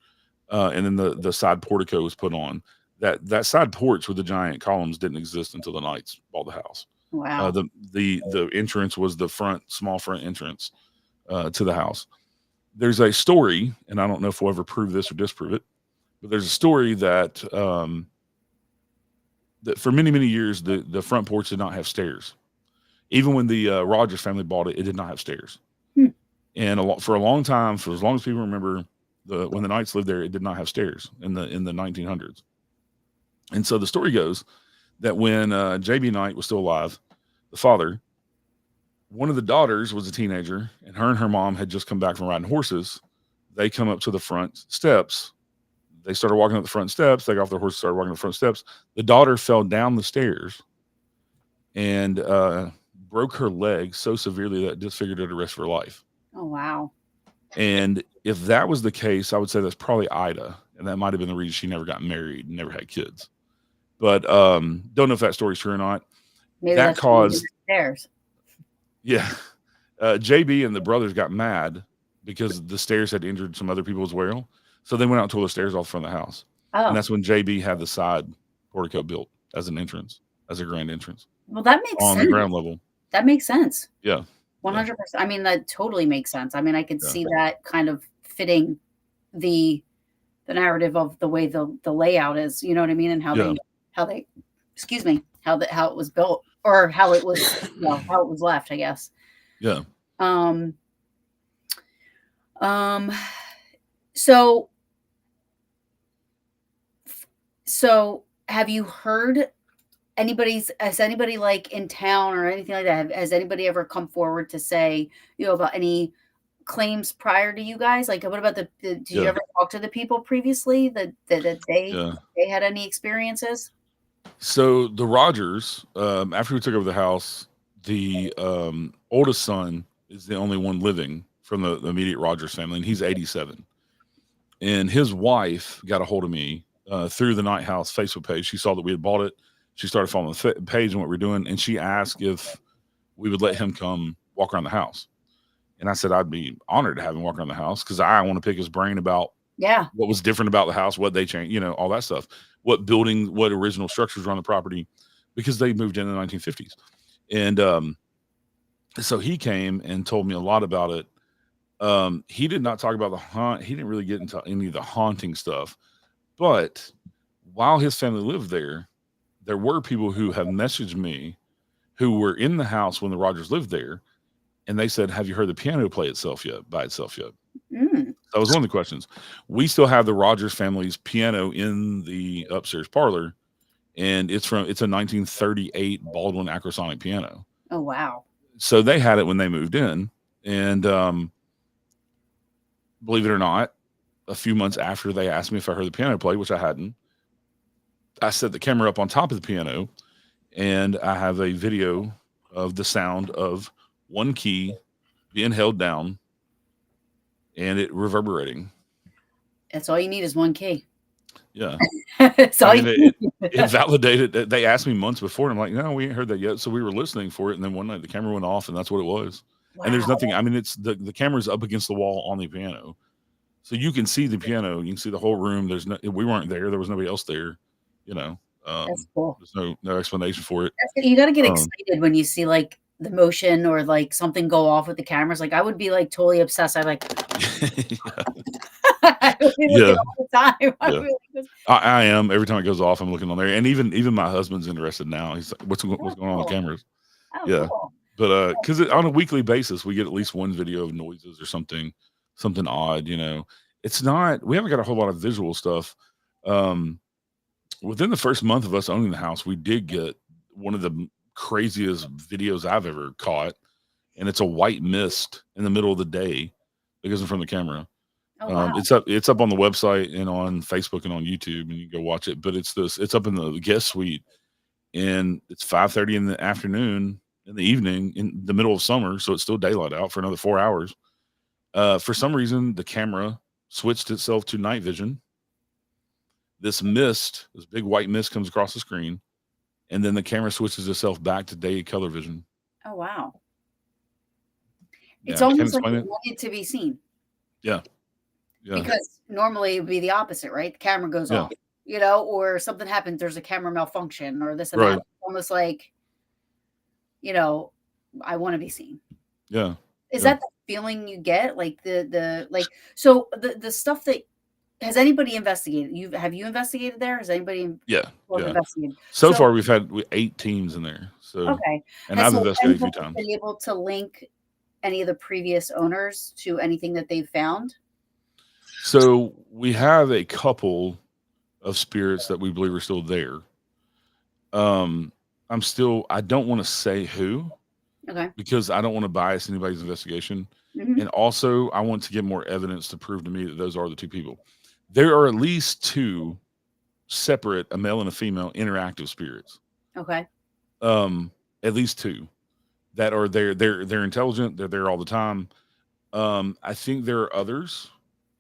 and then the side portico was put on. That side porch with the giant columns didn't exist until the Knights bought the house. Wow. The entrance was the small front entrance to the house. There's a story, and I don't know if we'll ever prove this or disprove it, but there's a story that that for many, many years, the front porch did not have stairs. Even when the Rodgers family bought it, it did not have stairs. And for a long time, for as long as people remember, when the Knights lived there, it did not have stairs in the 1900s. And so the story goes that when J.B. Knight was still alive, the father, one of the daughters was a teenager, and her mom had just come back from riding horses. They come up to the front steps. They started walking up the front steps. They got off their horse, started walking up the front steps. The daughter fell down the stairs and broke her leg so severely that it disfigured her the rest of her life. Oh, wow. And if that was the case, I would say that's probably Ida. And that might have been the reason she never got married and never had kids. But don't know if that story's true or not. Maybe that caused stairs. Yeah. JB and the brothers got mad because the stairs had injured some other people as well. So they went out and tore the stairs off the front of the house. Oh. And that's when JB had the side portico built as an entrance, as a grand entrance. Well, that makes sense. On the ground level. That makes sense. Yeah. 100%. I mean, that totally makes sense. I mean, I could see that kind of fitting the narrative of the way the layout is, you know what I mean? And how they excuse me, how it was built, or how it was, how it was left, I guess. Yeah. So have you heard has anybody like in town or anything like that? Has anybody ever come forward to say, about any claims prior to you guys? Like, what about did you ever talk to the people previously that they had any experiences? So the Rodgers, after we took over the house, the oldest son is the only one living from the immediate Rodgers family, and he's 87. And his wife got a hold of me through the Night House Facebook page. She saw that we had bought it. She started following the page and what we're doing, and she asked if we would let him come walk around the house. And I said I'd be honored to have him walk around the house because I want to pick his brain about what was different about the house, what they changed, all that stuff, what original structures were on the property, because they moved in the 1950s. And so he came and told me a lot about it. He did not talk about the haunt. He didn't really get into any of the haunting stuff. But while his family lived there were people who have messaged me who were in the house when the Rodgers lived there. And they said, have you heard the piano play by itself yet? That was one of the questions. We still have the Rodgers family's piano in the upstairs parlor. And it's a 1938 Baldwin Acrosonic piano. Oh, wow. So they had it when they moved in. And believe it or not, a few months after they asked me if I heard the piano play, which I hadn't, I set the camera up on top of the piano, and I have a video of the sound of one key being held down and it reverberating. That's all you need is one key. Yeah. It validated. They asked me months before, and I'm like, no, we ain't heard that yet. So we were listening for it, and then one night the camera went off, and that's what it was. Wow. And there's nothing. I mean, it's the camera's up against the wall on the piano, so you can see the piano. You can see the whole room. We weren't there. There was nobody else there. That's cool. There's no explanation for it. You got to get excited when you see like the motion or like something go off with the cameras. Like I would be like totally obsessed. I'm like, I would be looking all the time. I am. Every time it goes off, I'm looking on there. And even my husband's interested now. He's like, what's going on with the cameras? Oh, cool. But because on a weekly basis, we get at least one video of noises or something odd. It's not. We haven't got a whole lot of visual stuff. Um, Within the first month of us owning the house, we did get one of the craziest videos I've ever caught, and it's a white mist in the middle of the day that goes in front of the camera. Oh wow. It's up on the website and on Facebook and on YouTube, and you can go watch it. But it's up in the guest suite, and it's 5:30 in the afternoon in the evening in the middle of summer, so it's still daylight out for another 4 hours. For some reason, the camera switched itself to night vision. This big white mist comes across the screen, and then the camera switches itself back to day color vision. Oh wow. It's Yeah, almost like you want it to be seen. Yeah. Because normally it would be the opposite, right? The camera goes off, or something happens. There's a camera malfunction or this and that. It's almost like, I want to be seen. Yeah. Is that the feeling you get? Like so the stuff that, has anybody investigated? Have you investigated there? Has anybody investigated? So far we've had 8 teams in there. So okay. And I've investigated a few times. Been able to link any of the previous owners to anything that they've found? So we have a couple of spirits that we believe are still there. I don't want to say who, because I don't want to bias anybody's investigation. Mm-hmm. And also I want to get more evidence to prove to me that those are the 2 people. There are at least 2 separate, a male and a female, interactive spirits. Okay. At least 2 that are there. They're intelligent. They're there all the time. I think there are others,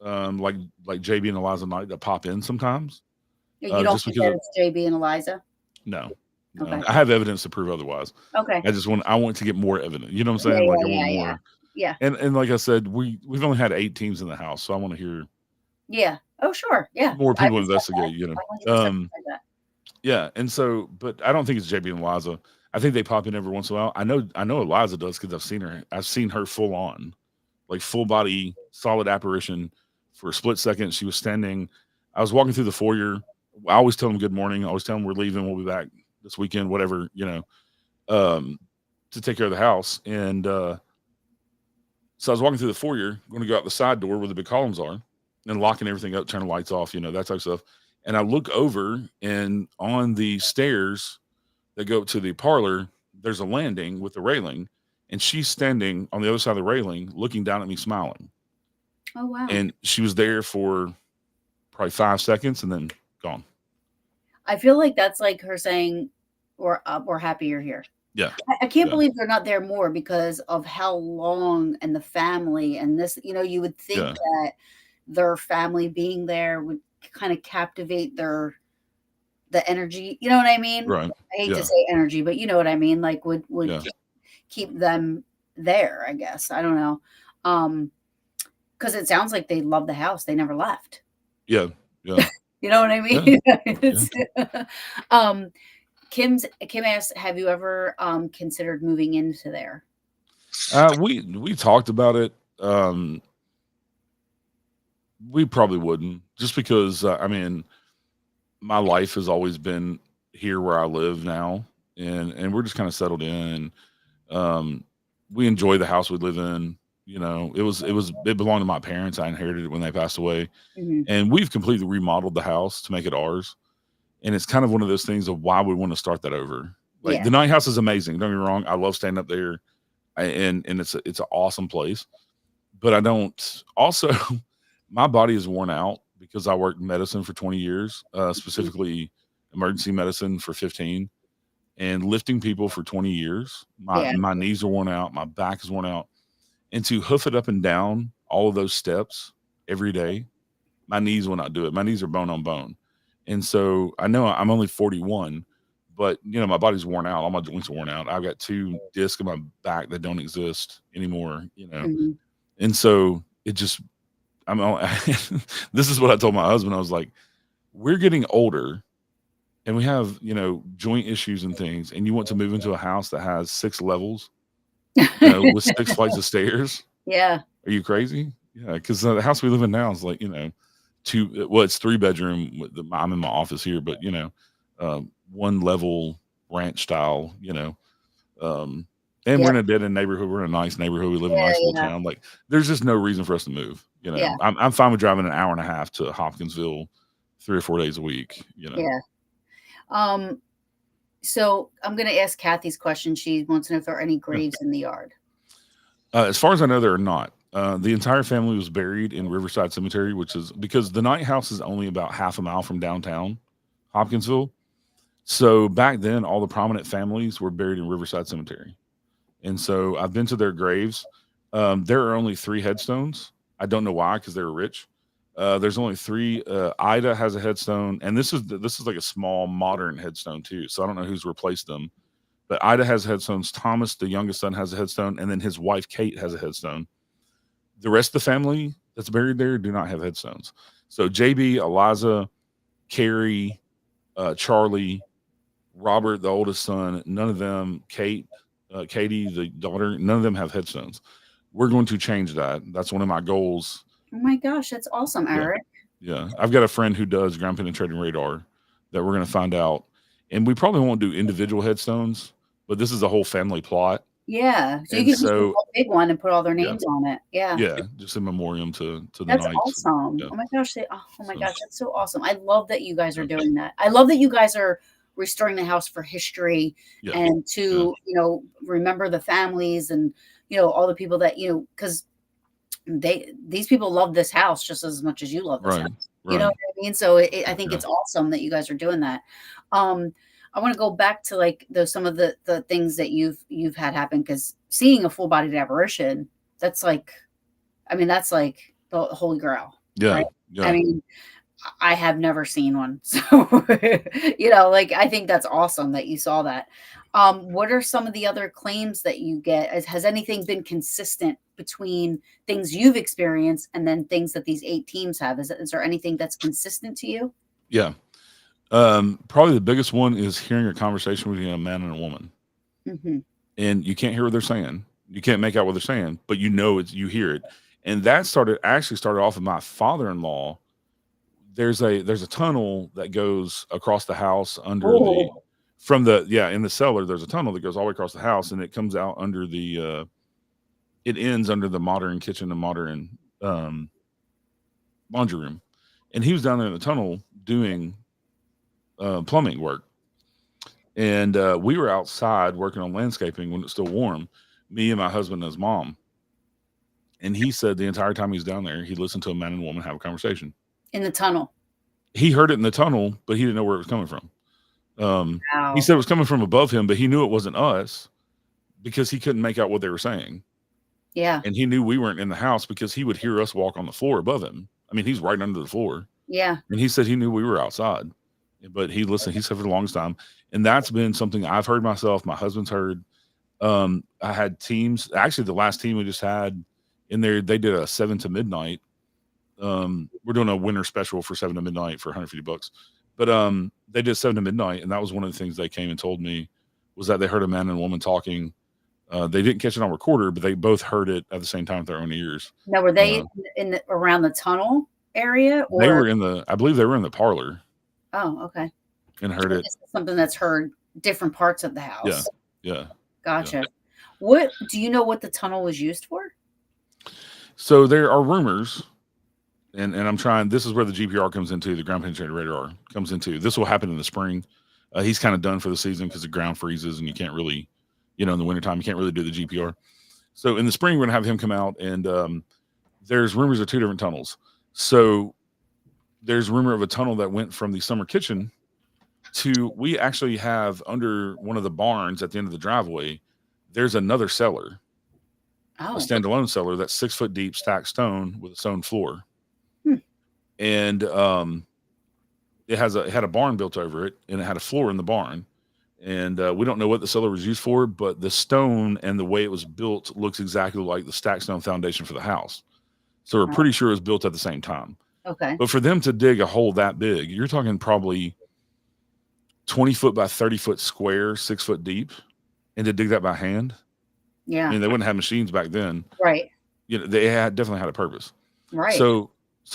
like JB and Eliza Knight, that pop in sometimes. You don't think that it's JB and Eliza? No. Okay. I have evidence to prove otherwise. Okay. I want to get more evidence. You know what I'm saying? I want more. Yeah. And like I said, we've only had 8 teams in the house, so I want to hear. Yeah. Oh, sure. Yeah. More people investigate. Yeah. And so, but I don't think it's JB and Eliza. I think they pop in every once in a while. I know Eliza does, because I've seen her. I've seen her full on, like full body, solid apparition. For a split second, she was standing. I was walking through the foyer. I always tell them good morning. I always tell them we're leaving. We'll be back this weekend, whatever, to take care of the house. And so I was walking through the foyer, going to go out the side door where the big columns are, and locking everything up, turning the lights off, that type of stuff. And I look over, and on the stairs that go up to the parlor, there's a landing with the railing, and she's standing on the other side of the railing, looking down at me, smiling. Oh, wow. And she was there for probably 5 seconds and then gone. I feel like that's like her saying, we're happy you're here. Yeah. I can't believe they're not there more, because of how long, and the family, and this, you would think that their family being there would kind of captivate the energy. You know what I mean? Right. I hate to say energy, but you know what I mean? Like would keep them there, I guess. I don't know. Because it sounds like they love the house. They never left. Yeah. Yeah. You know what I mean? Yeah. Kim asked, have you ever considered moving into there? We talked about it. We probably wouldn't, just because my life has always been here where I live now, and we're just kind of settled in. We enjoy the house we live in. It belonged to my parents. I inherited it when they passed away. Mm-hmm. And we've completely remodeled the house to make it ours. And it's kind of one of those things of why we want to start that over. Like the night house is amazing. Don't get me wrong. I love staying up there, and it's an awesome place. But I don't. Also, my body is worn out because I worked in medicine for 20 years, specifically emergency medicine for 15, and lifting people for 20 years. My knees are worn out. My back is worn out. And to hoof it up and down all of those steps every day, my knees will not do it. My knees are bone on bone. And so I know I'm only 41, but my body's worn out. All my joints are worn out. I've got 2 discs in my back that don't exist anymore, Mm-hmm. And so it just, this is what I told my husband. I was like, we're getting older and we have, joint issues and things. And you want to move into a house that has 6 levels, with 6 flights of stairs. Yeah. Are you crazy? Yeah. Cause the house we live in now is like, it's 3 bedroom. I'm in my office here, but 1 level ranch style, And we're Yeah. in a dead end neighborhood. We're in a nice neighborhood. We live in a Yeah. nice little Yeah. town. Like, there's just no reason for us to move. Yeah. I'm fine with driving an hour and a half to Hopkinsville 3 or 4 days a week. Yeah. So I'm going to ask Kathy's question. She wants to know if there are any graves in the yard. As far as I know, there are not. The entire family was buried in Riverside Cemetery, which is because the Knight House is only about half a mile from downtown Hopkinsville. So back then, all the prominent families were buried in Riverside Cemetery. And so I've been to their graves. There are only 3 headstones. I don't know why, because they were rich. There's only 3. Ida has a headstone, and this is like a small modern headstone too. So I don't know who's replaced them, but Ida has headstones. Thomas, the youngest son, has a headstone, and then his wife Kate has a headstone. The rest of the family that's buried there do not have headstones. So JB, Eliza, Carrie, Charlie, Robert, the oldest son, none of them, Kate, Katie, the daughter, none of them have headstones. We're going to change that. That's one of my goals. Oh my gosh, that's awesome, Eric. Yeah. I've got a friend who does ground penetrating radar that we're going to find out. And we probably won't do individual headstones, but this is a whole family plot. Yeah. So you can just do a big one and put all their names on it. Yeah. Yeah. Just in memoriam to the That's Knights. awesome. Yeah. Oh my gosh. Oh my gosh. That's so awesome. I love that you guys are doing that. I love that you guys are restoring the house for history and to, remember the families and, all the people that, because these people love this house just as much as you love this house. You know what I mean? So I think it's awesome that you guys are doing that. I want to go back to like some of the things that you've had happen, because seeing a full-bodied apparition, that's like the holy grail. Yeah. Right? Yeah. I mean, I have never seen one. So, I think that's awesome that you saw that. What are some of the other claims that you get? Has anything been consistent between things you've experienced and then things that these 8 teams have? Is there anything that's consistent to you? Yeah. Probably the biggest one is hearing a conversation between a man and a woman. Mm-hmm. And you can't hear what they're saying. You can't make out what they're saying, but you hear it. And that actually started off with my father-in-law. There's a tunnel that goes across the house under in the cellar. There's a tunnel that goes all the way across the house, and it comes out under it ends under the modern kitchen and modern laundry room. And he was down there in the tunnel doing plumbing work. And we were outside working on landscaping when it's still warm, me and my husband and his mom. And he said the entire time he's down there, he listened to a man and woman have a conversation. In the tunnel. He heard it in the tunnel, but he didn't know where it was coming from. Wow. He said it was coming from above him, but he knew it wasn't us because he couldn't make out what they were saying. Yeah. And he knew we weren't in the house because he would hear us walk on the floor above him. I mean, he's right under the floor. Yeah. And he said he knew we were outside, but he listened. He said for the longest time. And that's been something I've heard myself. My husband's heard. I had teams. Actually, the last team we just had in there, they did a 7 to midnight. We're doing a winter special for 7 to midnight for $150. But they did 7 to midnight, and that was one of the things they came and told me was that they heard a man and a woman talking. They didn't catch it on recorder, but they both heard it at the same time with their own ears. Now, were they around the tunnel area? Or? They were I believe they were in the parlor. Oh, okay. And heard it. Something that's heard different parts of the house. Yeah. Gotcha. Yeah. What do you know what the tunnel was used for? So there are rumors, and I'm trying. This is where the GPR comes into. The ground penetrating radar comes into. This will happen in the spring. He's kind of done for the season because the ground freezes and you can't really, in the wintertime, you can't really do the GPR. So in the spring, we're gonna have him come out, and there's rumors of 2 different tunnels. So there's rumor of a tunnel that went from the summer kitchen to, we actually have under one of the barns at the end of the driveway, there's another cellar. A standalone cellar that's 6 foot deep, stacked stone with a stone floor. And it had a barn built over it, and it had a floor in the barn. And we don't know what the cellar was used for, but the stone and the way it was built looks exactly like the stacked stone foundation for the house. So we're pretty sure it was built at the same time. Okay. But for them to dig a hole that big, you're talking probably 20 foot by 30 foot square, 6 foot deep, and to dig that by hand. Yeah. I mean, they wouldn't have machines back then. Right. They definitely had a purpose. Right. So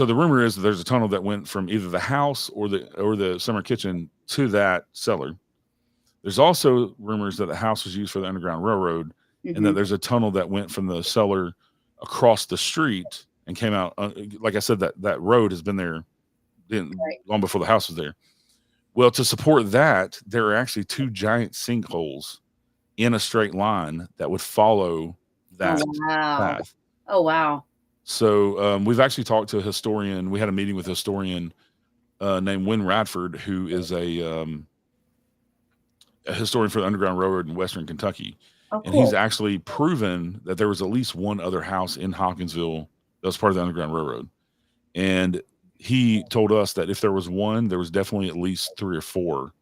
the rumor is that there's a tunnel that went from either the house or the summer kitchen to that cellar. There's also rumors that the house was used for the Underground Railroad, and that Hmm. there's a tunnel that went from the cellar across the street and came out. Like I said, that road has been there Right. long before the house was there. Well, to support that, there are actually two giant sinkholes in a straight line that would follow Oh that wow. path. Oh wow. So we've actually talked to a historian. We had a meeting with a historian named Wynn Radford, who is a historian for the Underground Railroad in Western Kentucky. Oh And he's cool. actually proven that there was at least one other house in Hopkinsville that was part of the Underground Railroad. And he told us that if there was one, there was definitely at least three or four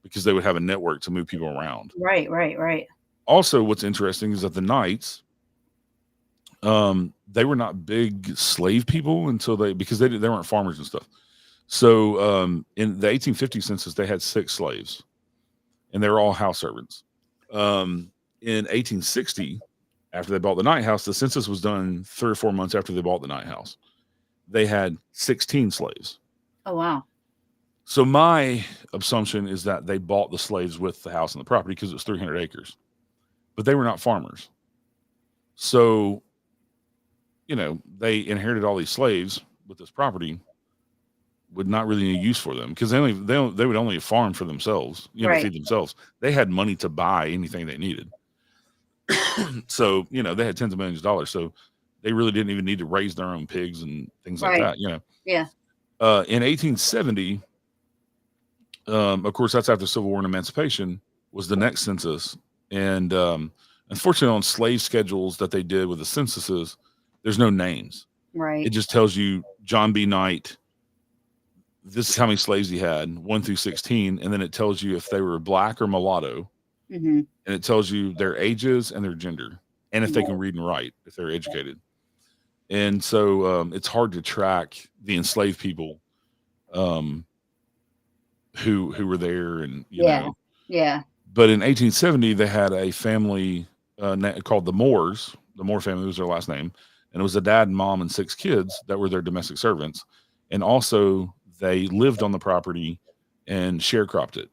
because they would have a network to move people around. Right. Right. Right. Also, what's interesting is that the Knights, they were not big slave people until because they weren't farmers and stuff. So in the 1850 census, they had 6 slaves, and they were all house servants. In 1860, after they bought the Knight House, the census was done 3 or 4 months after they bought the Knight House. They had 16 slaves. Oh wow. So my assumption is that they bought the slaves with the house and the property because it was 300 acres, but they were not farmers. So, they inherited all these slaves with this property with not really any use for them because they would only farm for themselves, Right. feed themselves. They had money to buy anything they needed. So, they had tens of millions of dollars. So they really didn't even need to raise their own pigs and things like Right. that, Yeah. In 1870, of course, that's after the Civil War and Emancipation, was the next census. And unfortunately, on slave schedules that they did with the censuses, there's no names. It Right. just tells you John B. Knight, this is how many slaves he had, 1 through 16. And then it tells you if they were black or mulatto. Hmm. And it tells you their ages and their gender. And if they can Right. read and write, if they're educated. And so it's hard to track the enslaved people um, who were there and, Yeah. Yeah. But in 1870, they had a family called the Moores. The Moore family was their last name. And it was a dad, mom, and 6 kids that were their domestic servants. And also, they lived on the property and sharecropped it.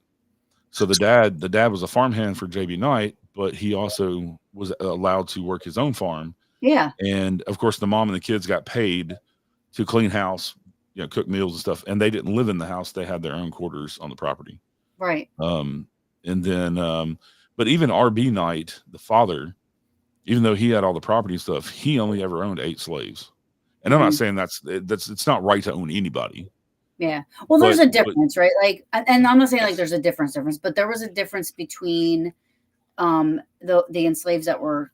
So the dad was a farmhand for JB Knight, but he also was allowed to work his own farm. Yeah. And of course, the mom and the kids got paid to clean house, cook meals and stuff. And they didn't live in the house; they had their own quarters on the property. Right. And then, but even RB Knight, the father, even though he had all the property and stuff, he only ever owned 8 slaves. And I'm not Hmm. saying that's it's not right to own anybody, Yeah. Well, there's but a difference, right? Like, and I'm not saying like there's a difference, but there was a difference between the enslaved that were,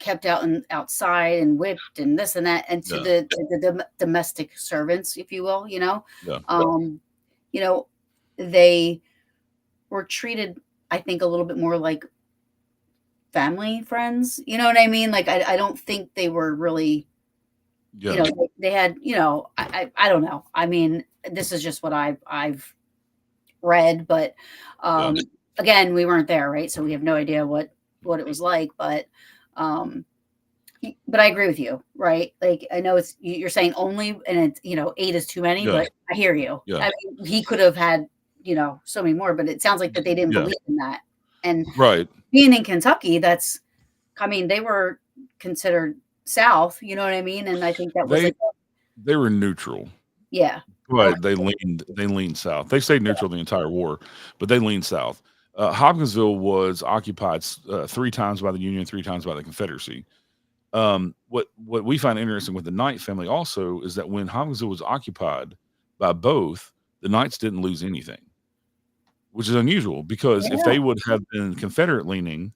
kept out and outside and whipped and this and that, and to yeah, the domestic servants, if you will, yeah, um, you know, they were treated, I think, a little bit more like family friends. You know what I mean? Like I don't think they were really, yeah, they had, I don't know. I mean, this is just what I've read, but yeah. um, again, we weren't there, right? So we have no idea what it was like, um, but I agree with you, right? Like I know you're saying only, and it's 8 is too many, Yeah, but I hear you. yeah, I mean, he could have had so many more, but it sounds like that they didn't yeah, believe in that. And right. being in Kentucky, I mean, they were considered South, you know what I mean? And I think that was They like, they were neutral, yeah, oh, but they leaned south. They stayed neutral the entire war, but they leaned south. Hopkinsville was occupied 3 times by the Union, 3 times by the Confederacy. What we find interesting with the Knight family also is that when Hopkinsville was occupied by both, the Knights didn't lose anything, which is unusual because if yeah, they would have been Confederate leaning,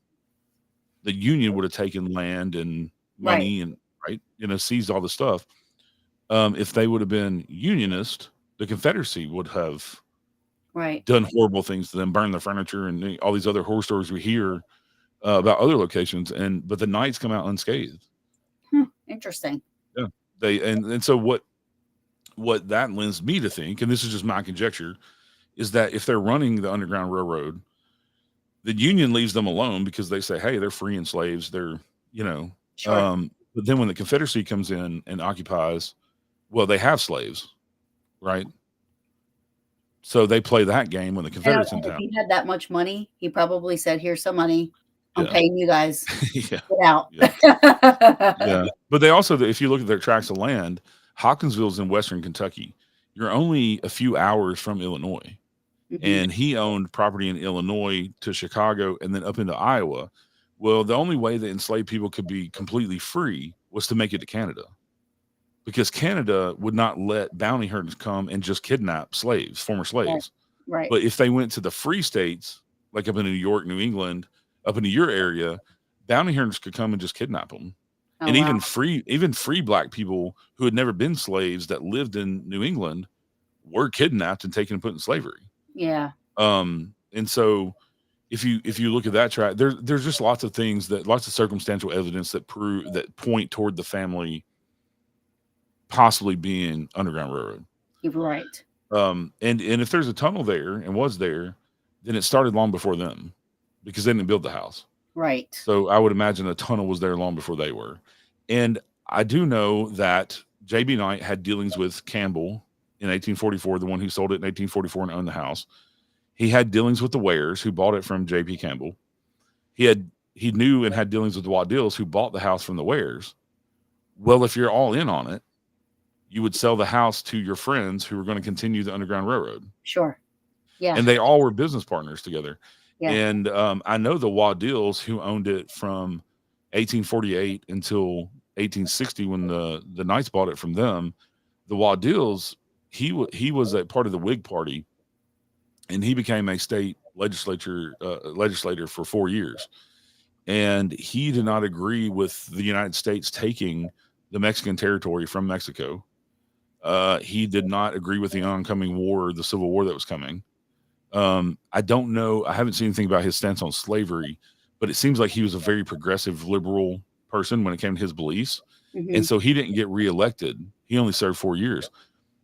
the Union would have taken land and right, money and right, seized all the stuff. If they would have been Unionist, the Confederacy would have right. done horrible things to them, burned their furniture, and all these other horror stories we hear about other locations. But the Knights come out unscathed. Interesting. Yeah, and so what that lends me to think, and this is just my conjecture, is that if they're running the Underground Railroad, the Union leaves them alone because they say, hey, they're freeing slaves. They're, you know, Sure. but then when the Confederacy comes in and occupies, well, they have slaves, right? So they play that game when the And Confederates in if town. he had that much money, he probably said, "Here's some money. I'm Yeah. paying you guys. Yeah. Get out. Yeah. Yeah. But they also, if you look at their tracts of land, Hopkinsville's in Western Kentucky. You're only a few hours from Illinois. Mhm. And he owned property in Illinois to Chicago and then up into Iowa. Well, the only way that enslaved people could be completely free was to make it to Canada, because Canada would not let bounty hunters come and just kidnap slaves, former Right. slaves. Right. But if they went to the free states, like up in New York, New England, up into your area, bounty hunters could come and just kidnap them. Oh, And wow. even free black people who had never been slaves that lived in New England were kidnapped and taken and put in slavery. Yeah. And so if you look at that track, there's just lots of things, that lots of circumstantial evidence that point toward the family possibly being Underground Railroad. You're right. And if there's a tunnel there and was there, then it started long before them, because they didn't build the house. Right. So I would imagine the tunnel was there long before they were. And I do know that J.B. Knight had dealings with Campbell in 1844, the one who sold it in 1844 and owned the house. He had dealings with the Wares, who bought it from J.P. Campbell. He knew and had dealings with the Wadills, who bought the house from the Wares. Well, if you're all in on it, you would sell the house to your friends who were going to continue the Underground Railroad. Sure. Yeah. And they all were business partners together. Yeah. And I know the Wadills, who owned it from 1848 until 1860, when the Knights bought it from them. The Wadills, he was a part of the Whig Party, and he became a state legislator for 4 years. And he did not agree with the United States taking the Mexican territory from Mexico. He did not agree with the oncoming war, the Civil War that was coming. I don't know. I haven't seen anything about his stance on slavery, but it seems like he was a very progressive, liberal person when it came to his beliefs. Mhm. And so he didn't get reelected. He only served 4 years.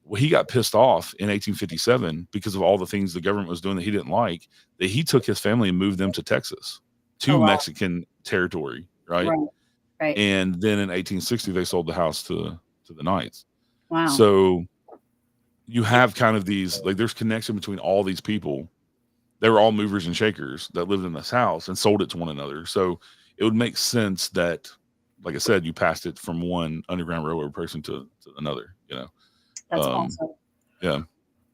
Well, he got pissed off in 1857 because of all the things the government was doing that he didn't like, that he took his family and moved them to Texas, to Oh, wow. Mexican territory, right? Right. And then in 1860, they sold the house to the Knights. Wow. So you have kind of these, like, there's connection between all these people. They were all movers and shakers that lived in this house and sold it to one another. So it would make sense that, like I said, you passed it from one Underground Railroad person to another, you know? That's awesome. Yeah.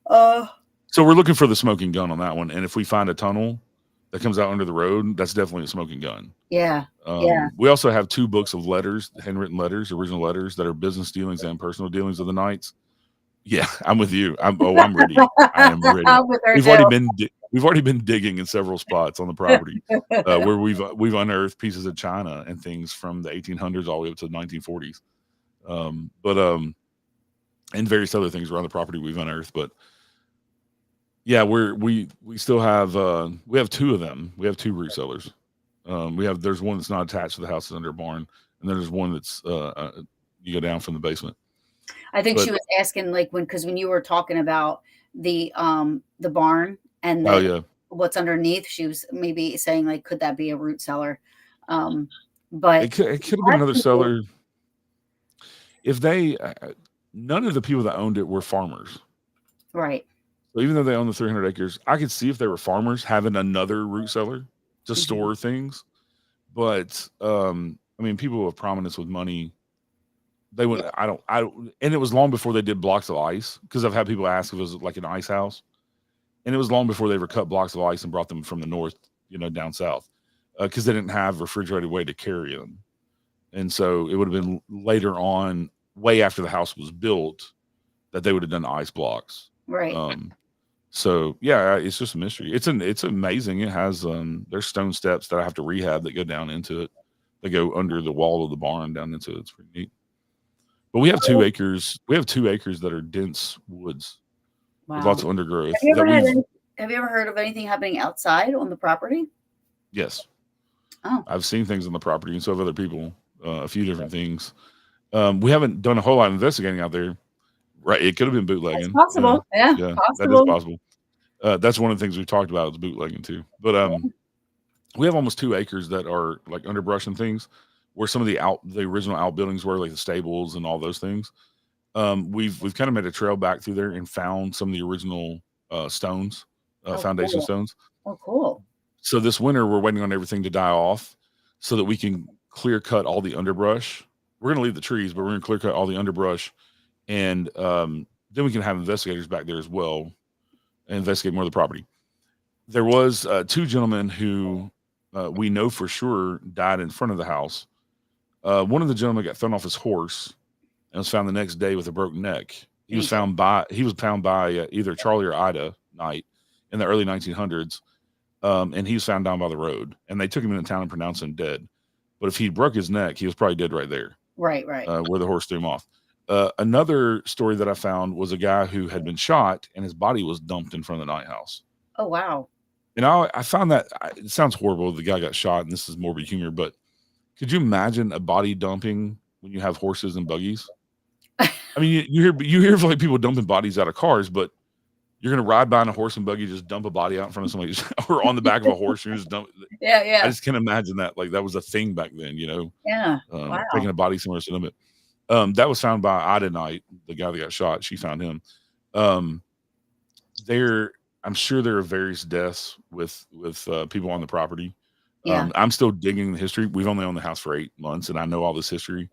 Uh, So we're looking for the smoking gun on that one. And if we find a tunnel that comes out under the road, that's definitely a smoking gun. yeah. We also have 2 books of letters, handwritten letters, original letters, that are business dealings and personal dealings of the Knights. Yeah, I'm with you. I'm ready. I am ready. I'm with her We've already been digging in several spots on the property where we've unearthed pieces of china and things from the 1800s all the way up to the 1940s. And various other things around the property we've unearthed. But yeah, we still have we have 2 of them. We have 2 root cellars. There's one that's not attached to the house, that's under a barn, and then there's one that's you go down from the basement. I think she was asking, like, when you were talking about the barn and what's underneath, she was maybe saying, like, could that be a root cellar? But it could have been another cellar. If they, none of the people that owned it were farmers, right? So even though they own the 300 acres, I could see if they were farmers having another root cellar to store things. But I mean, people of prominence with money, they would. I don't. And it was long before they did blocks of ice, because I've had people ask if it was like an ice house, and it was long before they ever cut blocks of ice and brought them from the north, down south, because they didn't have refrigerated way to carry them. And so it would have been later on, way after the house was built, that they would have done ice blocks. Right. So yeah, it's just a mystery. It's amazing. It has there's stone steps that I have to rehab that go down into it. They go under the wall of the barn down into it. It's pretty neat. But we have 2 acres. We have 2 acres that are dense woods with lots of undergrowth. Have you ever heard of anything happening outside on the property? Yes. Oh. I've seen things on the property, and so have other people. A few different things. We haven't done a whole lot of investigating out there. Right. It could have been bootlegging. It's possible. Yeah, possible. possible. That is possible. That's one of the things we've talked about is bootlegging too. But we have almost 2 acres that are like underbrush and things, where some of the original outbuildings were, like the stables and all those things. We've kind of made a trail back through there and found some of the original stones, foundation stones. Oh, cool. So this winter, we're waiting on everything to die off so that we can clear cut all the underbrush. We're going to leave the trees, but we're going to clear cut all the underbrush. And then we can have investigators back there as well and investigate more of the property. There was 2 gentlemen who we know for sure died in front of the house. One of the gentlemen got thrown off his horse and was found the next day with a broken neck. He was found by either Charlie or Ida Knight in the early 1900s. And he was found down by the road, and they took him into town and pronounced him dead. But if he broke his neck, he was probably dead right there. Right. Where the horse threw him off. Another story that I found was a guy who had been shot, and his body was dumped in front of the night house. Oh, wow. And I found that it sounds horrible. The guy got shot, and this is morbid humor, but could you imagine a body dumping when you have horses and buggies? I mean, you hear like people dumping bodies out of cars, but you're going to ride by on a horse and buggy, just dump a body out in front of somebody, or on the back of a horse, and just dump. Yeah. I just can't imagine that. Like, that was a thing back then, Yeah. Wow. Taking a body somewhere to dump it. That was found by Ida Knight, the guy that got shot. She found him. I'm sure there are various deaths with people on the property. Yeah. I'm still digging the history. We've only owned the house for 8 months, and I know all this history.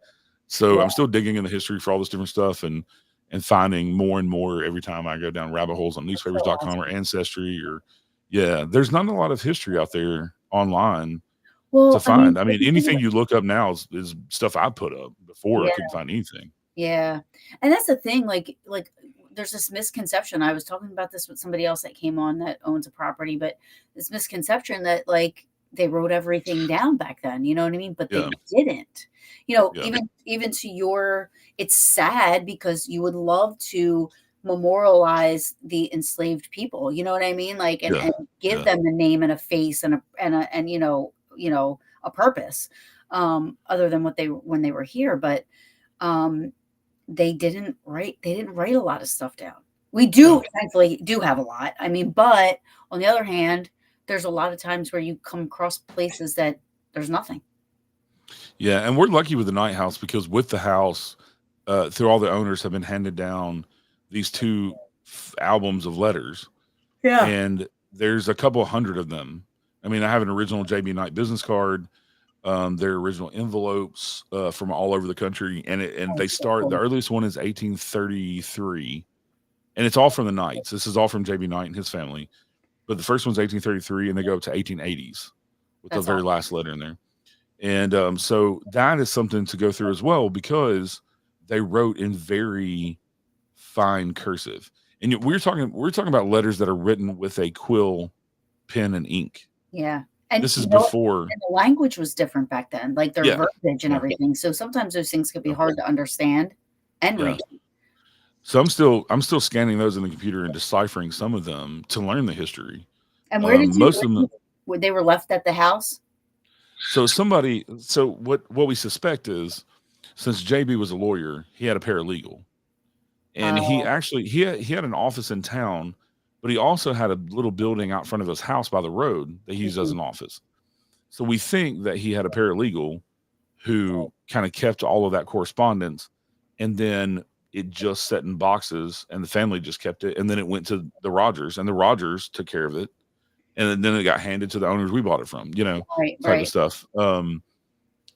So I'm still digging in the history for all this different stuff and finding more and more every time I go down rabbit holes on newspapers.com or Ancestry there's not a lot of history out there online to find. I mean, anything you look up now is stuff I put up before. I couldn't find anything. Yeah. And that's the thing, like there's this misconception. I was talking about this with somebody else that came on that owns a property, but this misconception that like they wrote everything down back then, you know what I mean? But they didn't, even to it's sad because you would love to memorialize the enslaved people, you know what I mean? Like, and give them a name and a face and a purpose, other than when they were here. But, they didn't write a lot of stuff down. We thankfully do have a lot. I mean, but on the other hand, there's a lot of times where you come across places that there's nothing. Yeah. And we're lucky with the Night House because with the house, through all the owners have been handed down these 2 albums of letters. Yeah. And there's a couple hundred of them. I mean, I have an original JB Knight business card. Their original envelopes from all over the country, and they start. The earliest one is 1833, and it's all from the Knights. This is all from JB Knight and his family, but the first one's 1833, and they go up to 1880s with the very last letter in there. And so that is something to go through as well because they wrote in very fine cursive, and we're talking about letters that are written with a quill, pen, and ink. Yeah. And this is before and the language was different back then, like their verbiage and everything. So sometimes those things could be hard to understand and read. So I'm still scanning those in the computer and deciphering some of them to learn the history. And where did most of them they were left at the house? So what we suspect is since JB was a lawyer, he had a paralegal. And he had an office in town. But he also had a little building out front of his house by the road that he used as an office. So we think that he had a paralegal who kind of kept all of that correspondence, and then it just sat in boxes, and the family just kept it, and then it went to the Rodgers, and the Rodgers took care of it, and then it got handed to the owners we bought it from, type of stuff. The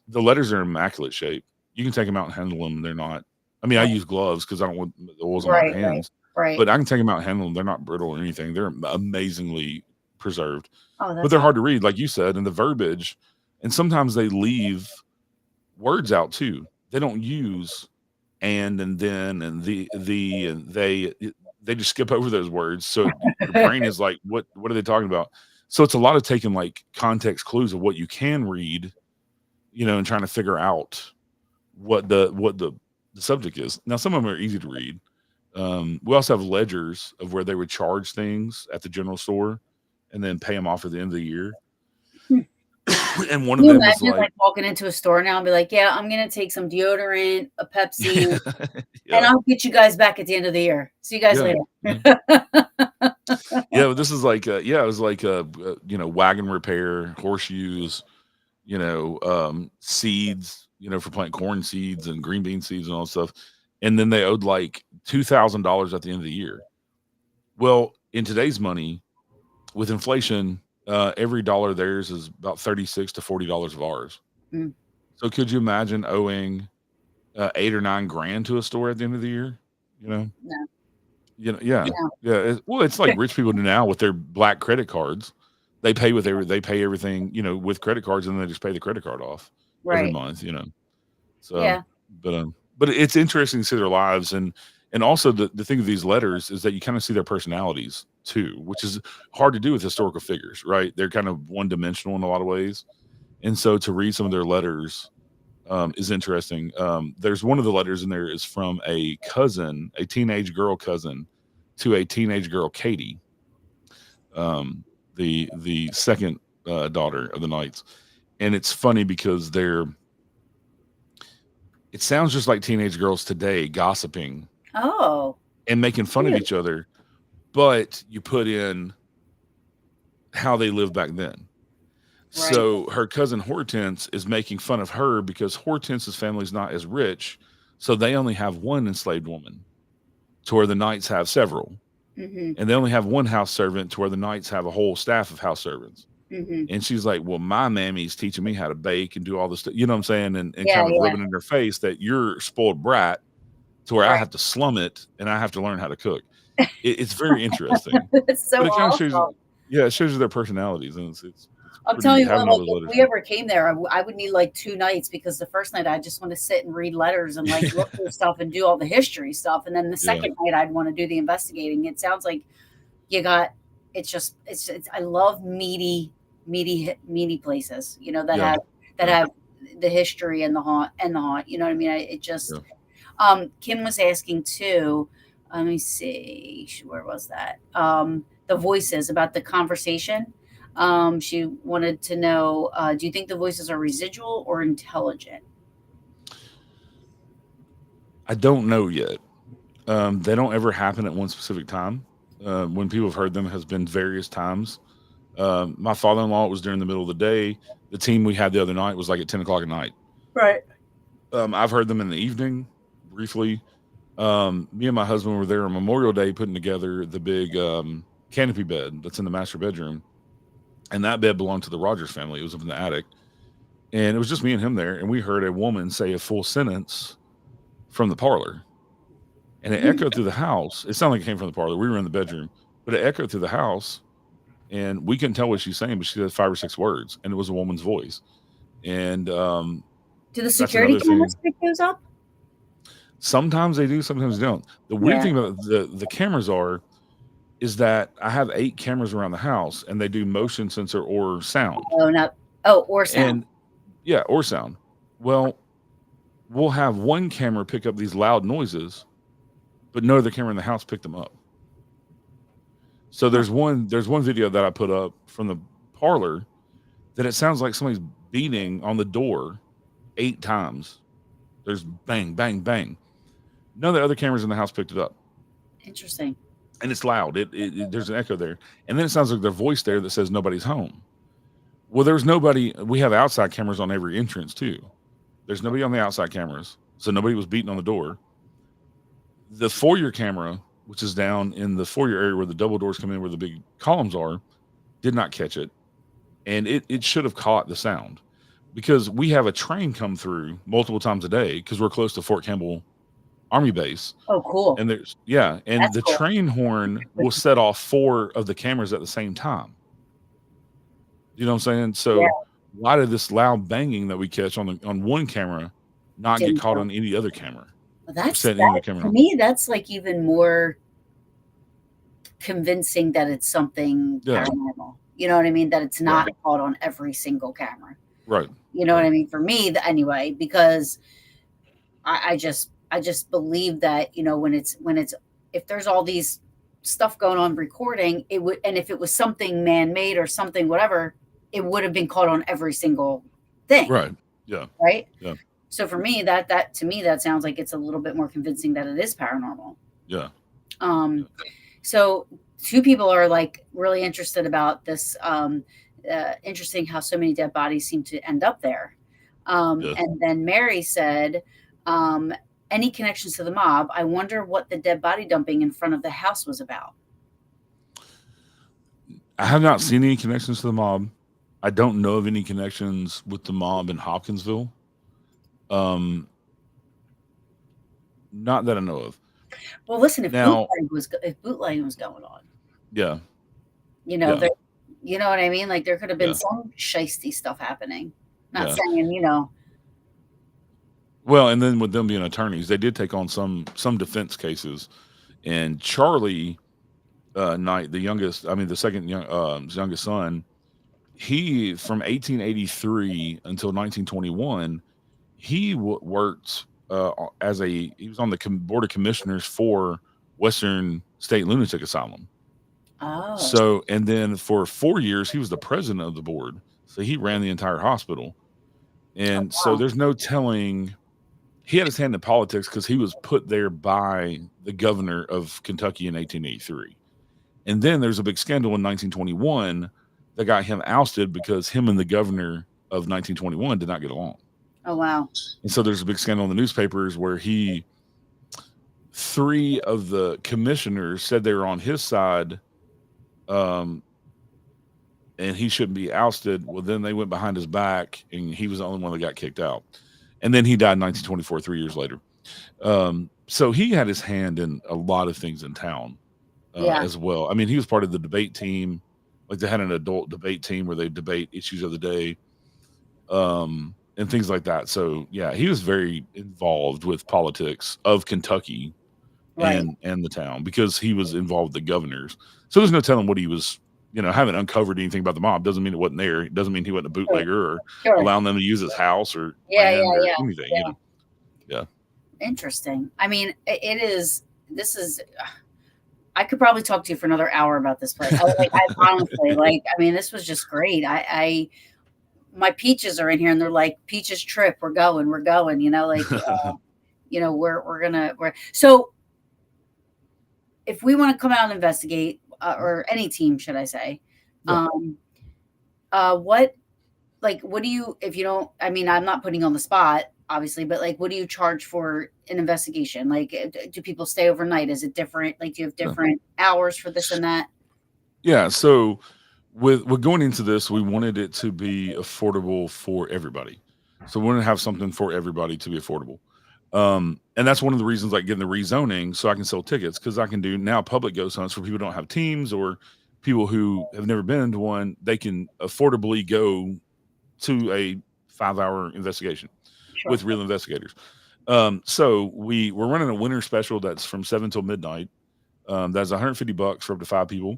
letters are in immaculate shape. You can take them out and handle them. They're not. I mean, I use gloves because I don't want the oils on my hands. Right. But I can take them out and handle them. They're not brittle or anything. They're amazingly preserved. But they're hard to read, like you said, and the verbiage. And sometimes they leave words out too. They don't use and then and the and they just skip over those words. So your brain is like, what are they talking about? So it's a lot of taking like context clues of what you can read, and trying to figure out what the subject is. Now some of them are easy to read. We also have ledgers of where they would charge things at the general store and then pay them off at the end of the year. And one of them was like walking into a store now and be like, yeah, I'm going to take some deodorant, a Pepsi, and I'll get you guys back at the end of the year. See you guys later. But this is like, it was like, wagon repair, horseshoes, seeds, for planting corn seeds and green bean seeds and all that stuff. And then they owed like $2,000 at the end of the year. Well, in today's money, with inflation, every dollar theirs is about $36 to $40 of ours. Mm. So could you imagine owing 8 or 9 grand to a store at the end of the year? You know, No. yeah, No. yeah. Well, it's like rich people do now with their black credit cards. They pay everything, with credit cards, and then they just pay the credit card off every Right. month. So, Yeah. but it's interesting to see their lives, and also the thing of these letters is that you kind of see their personalities too, which is hard to do with historical figures, right? They're kind of one dimensional in a lot of ways, and so to read some of their letters is interesting. There's one of the letters in there is from a cousin, a teenage girl cousin, to a teenage girl, Katie, the second daughter of the Knights, and it's funny because it sounds just like teenage girls today gossiping Oh. and making fun of each other, but you put in how they lived back then. Right. So her cousin Hortense is making fun of her because Hortense's family's not as rich, so they only have one enslaved woman, to where the Knights have several, Mm-hmm. and they only have one house servant, to where the Knights have a whole staff of house servants. Mm-hmm. And she's like, "Well, my mammy's teaching me how to bake and do all this stuff." You know what I'm saying? And Yeah, kind of yeah. rubbing in her face that you're a spoiled brat, to where I Right. have to slum it and I have to learn how to cook. It's very interesting. It's so But it kind of shows you, awesome. yeah, it shows you their personalities, and it's I'm pretty telling you what, having all like those if letters. we ever came there, I would need like 2 nights, because the first night I just want to sit and read letters and like look through stuff and do all the history stuff, and then the Yeah. second night I'd want to do the investigating. It sounds like you got it's I love meaty places, that Yeah. have the history and the haunt, you know what I mean? It just Yeah. Kim was asking too, let me see, where was that? The voices, about the conversation. She wanted to know, do you think the voices are residual or intelligent? I don't know yet. They don't ever happen at one specific time. When people have heard them has been various times. My father-in-law, it was during the middle of the day. The team we had the other night was like at 10 o'clock at night. Right. I've heard them in the evening, briefly. Me and my husband were there on Memorial Day putting together the big canopy bed that's in the master bedroom. And that bed belonged to the Rodgers family. It was up in the attic. And it was just me and him there. And we heard a woman say a full sentence from the parlor. And it echoed through the house. It sounded like it came from the parlor. We were in the bedroom, but it echoed through the house. And we couldn't tell what she's saying, but she said 5 or 6 words. And it was a woman's voice. And Do the that's security another thing. cameras pick those up? Sometimes they do, sometimes they don't. The weird Yeah. thing about the cameras is that I have 8 cameras around the house, and they do motion sensor or sound. Or sound. And yeah, or sound. Well, we'll have one camera pick up these loud noises, but no other camera in the house picked them up. So there's one video that I put up from the parlor that it sounds like somebody's beating on the door 8 times. There's bang, bang, bang. None of the other cameras in the house picked it up. Interesting. And it's loud. There's an echo there. And then it sounds like their voice there that says nobody's home. Well, there's nobody. We have outside cameras on every entrance too. There's nobody on the outside cameras. So nobody was beating on the door. The foyer camera, which is down in the foyer area where the double doors come in, where the big columns are, did not catch it. And it should have caught the sound, because we have a train come through multiple times a day because we're close to Fort Campbell Army Base. Oh, cool. And That's the cool. train horn will set off 4 of the cameras at the same time. You know what I'm saying? So Yeah. why did this loud banging that we catch on one camera not Didn't get caught know. on any other camera? To me, that's like even more convincing that it's something paranormal. You know what I mean? That it's not caught on every single camera. Right. You know what I mean? For me, anyway, because I just believe that, when it's if there's all these stuff going on recording, it would, and if it was something man-made or something whatever, it would have been caught on every single thing. Right. Yeah. Right. Yeah. So for me, that to me, that sounds like it's a little bit more convincing that it is paranormal. Yeah. So 2 people are like really interested about this. Interesting how so many dead bodies seem to end up there. And then Mary said, any connections to the mob? I wonder what the dead body dumping in front of the house was about. I have not seen any connections to the mob. I don't know of any connections with the mob in Hopkinsville. Um, not that I know of. Well, listen, Now, if bootlegging was going on, yeah, you know, yeah, there, you know what I mean? Like there could have been yeah, some shisty stuff happening. Not yeah. saying, Well, and then with them being attorneys, they did take on some defense cases. And Charlie Knight, the youngest, I mean, the second youngest son, he from 1883 until 1921, he worked as he was on the board of commissioners for Western State Lunatic Asylum. oh, So, and then for 4 years, he was the president of the board. So he ran the entire hospital. oh And so wow. there's no telling. He had his hand in politics because he was put there by the governor of Kentucky in 1883. And then there's a big scandal in 1921 that got him ousted because him and the governor of 1921 did not get along. Oh wow. And so there's a big scandal in the newspapers where three of the commissioners said they were on his side, um, and he shouldn't be ousted. Well, then they went behind his back, and he was the only one that got kicked out. And then he died in 1924, 3 years later. So he had his hand in a lot of things in town Yeah. as well. I mean, he was part of the debate team. Like they had an adult debate team where they debate issues of the day, and things like that. So yeah, he was very involved with politics of Kentucky Right. and the town because he was involved with the governors. So there's no telling what he was. Haven't uncovered anything about the mob doesn't mean it wasn't there. It doesn't mean he wasn't a Sure. bootlegger or Sure. allowing them to use his house or Yeah. land Yeah. or Yeah. anything. Yeah. Yeah. Interesting. I mean, it is. This is. I could probably talk to you for another hour about this place. I honestly like. I mean, this was just great. My peaches are in here, and they're like, "Peaches trip. We're going. We're going." We're so. If we want to come out and investigate, or any team, should I say, Yeah. what do you, if you don't, I mean, I'm not putting you on the spot, obviously, but like, what do you charge for an investigation? Like, do people stay overnight? Is it different? Like, do you have Yeah. different hours for this and that? Yeah. So with going into this, we wanted it to be affordable for everybody. So we wanted to have something for everybody to be affordable. And that's one of the reasons like getting the rezoning so I can sell tickets because I can do now public ghost hunts for people who don't have teams or people who have never been to one. They can affordably go to a 5-hour investigation Sure. with real investigators. So we're running a winter special that's from 7 till midnight. That's $150 for up to 5 people.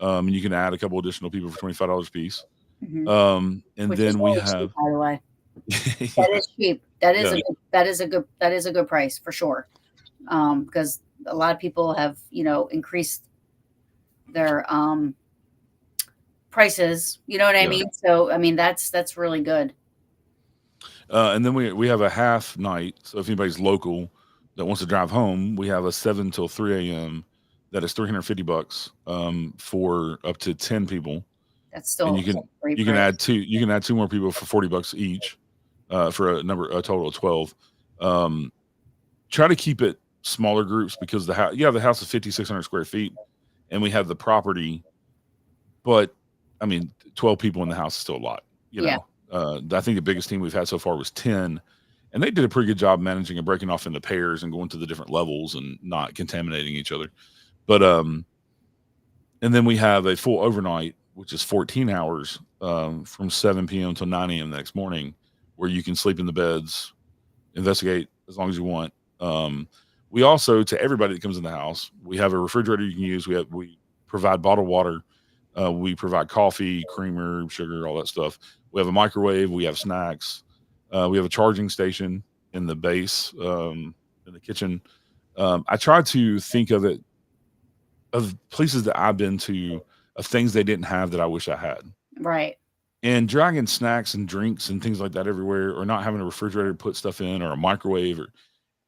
And you can add a couple additional people for $25 a piece. Mhm. And Which is then we really cheap, have by the way. yeah, That is cheap. That is yeah, that is a good price for sure. Because a lot of people have, increased their prices. You know what I yeah. mean? So I mean that's really good. And then we have a half night. So if anybody's local that wants to drive home, we have a 7 till 3 a.m. that is $350 for up to 10 people. That's And still you can a great you can price. add two more people for $40 each, for a total of 12. Try to keep it smaller groups because the house is 5,600 square feet, and we have the property. But I mean, 12 people in the house is still a lot. Yeah. I think the biggest team we've had so far was 10, and they did a pretty good job managing and breaking off into pairs and going to the different levels and not contaminating each other. But and then we have a full overnight, which is 14 hours, from 7 p.m. till 9 a.m. the next morning, where you can sleep in the beds, investigate as long as you want. We also, to everybody that comes in the house, we have a refrigerator you can use. We provide bottled water. We provide coffee, creamer, sugar, all that stuff. We have a microwave. We have snacks. We have a charging station in the base, in the kitchen. I try to think of places that I've been to, of things they didn't have that I wish I had. Right. And dragging snacks and drinks and things like that everywhere, or not having a refrigerator to put stuff in, or a microwave, or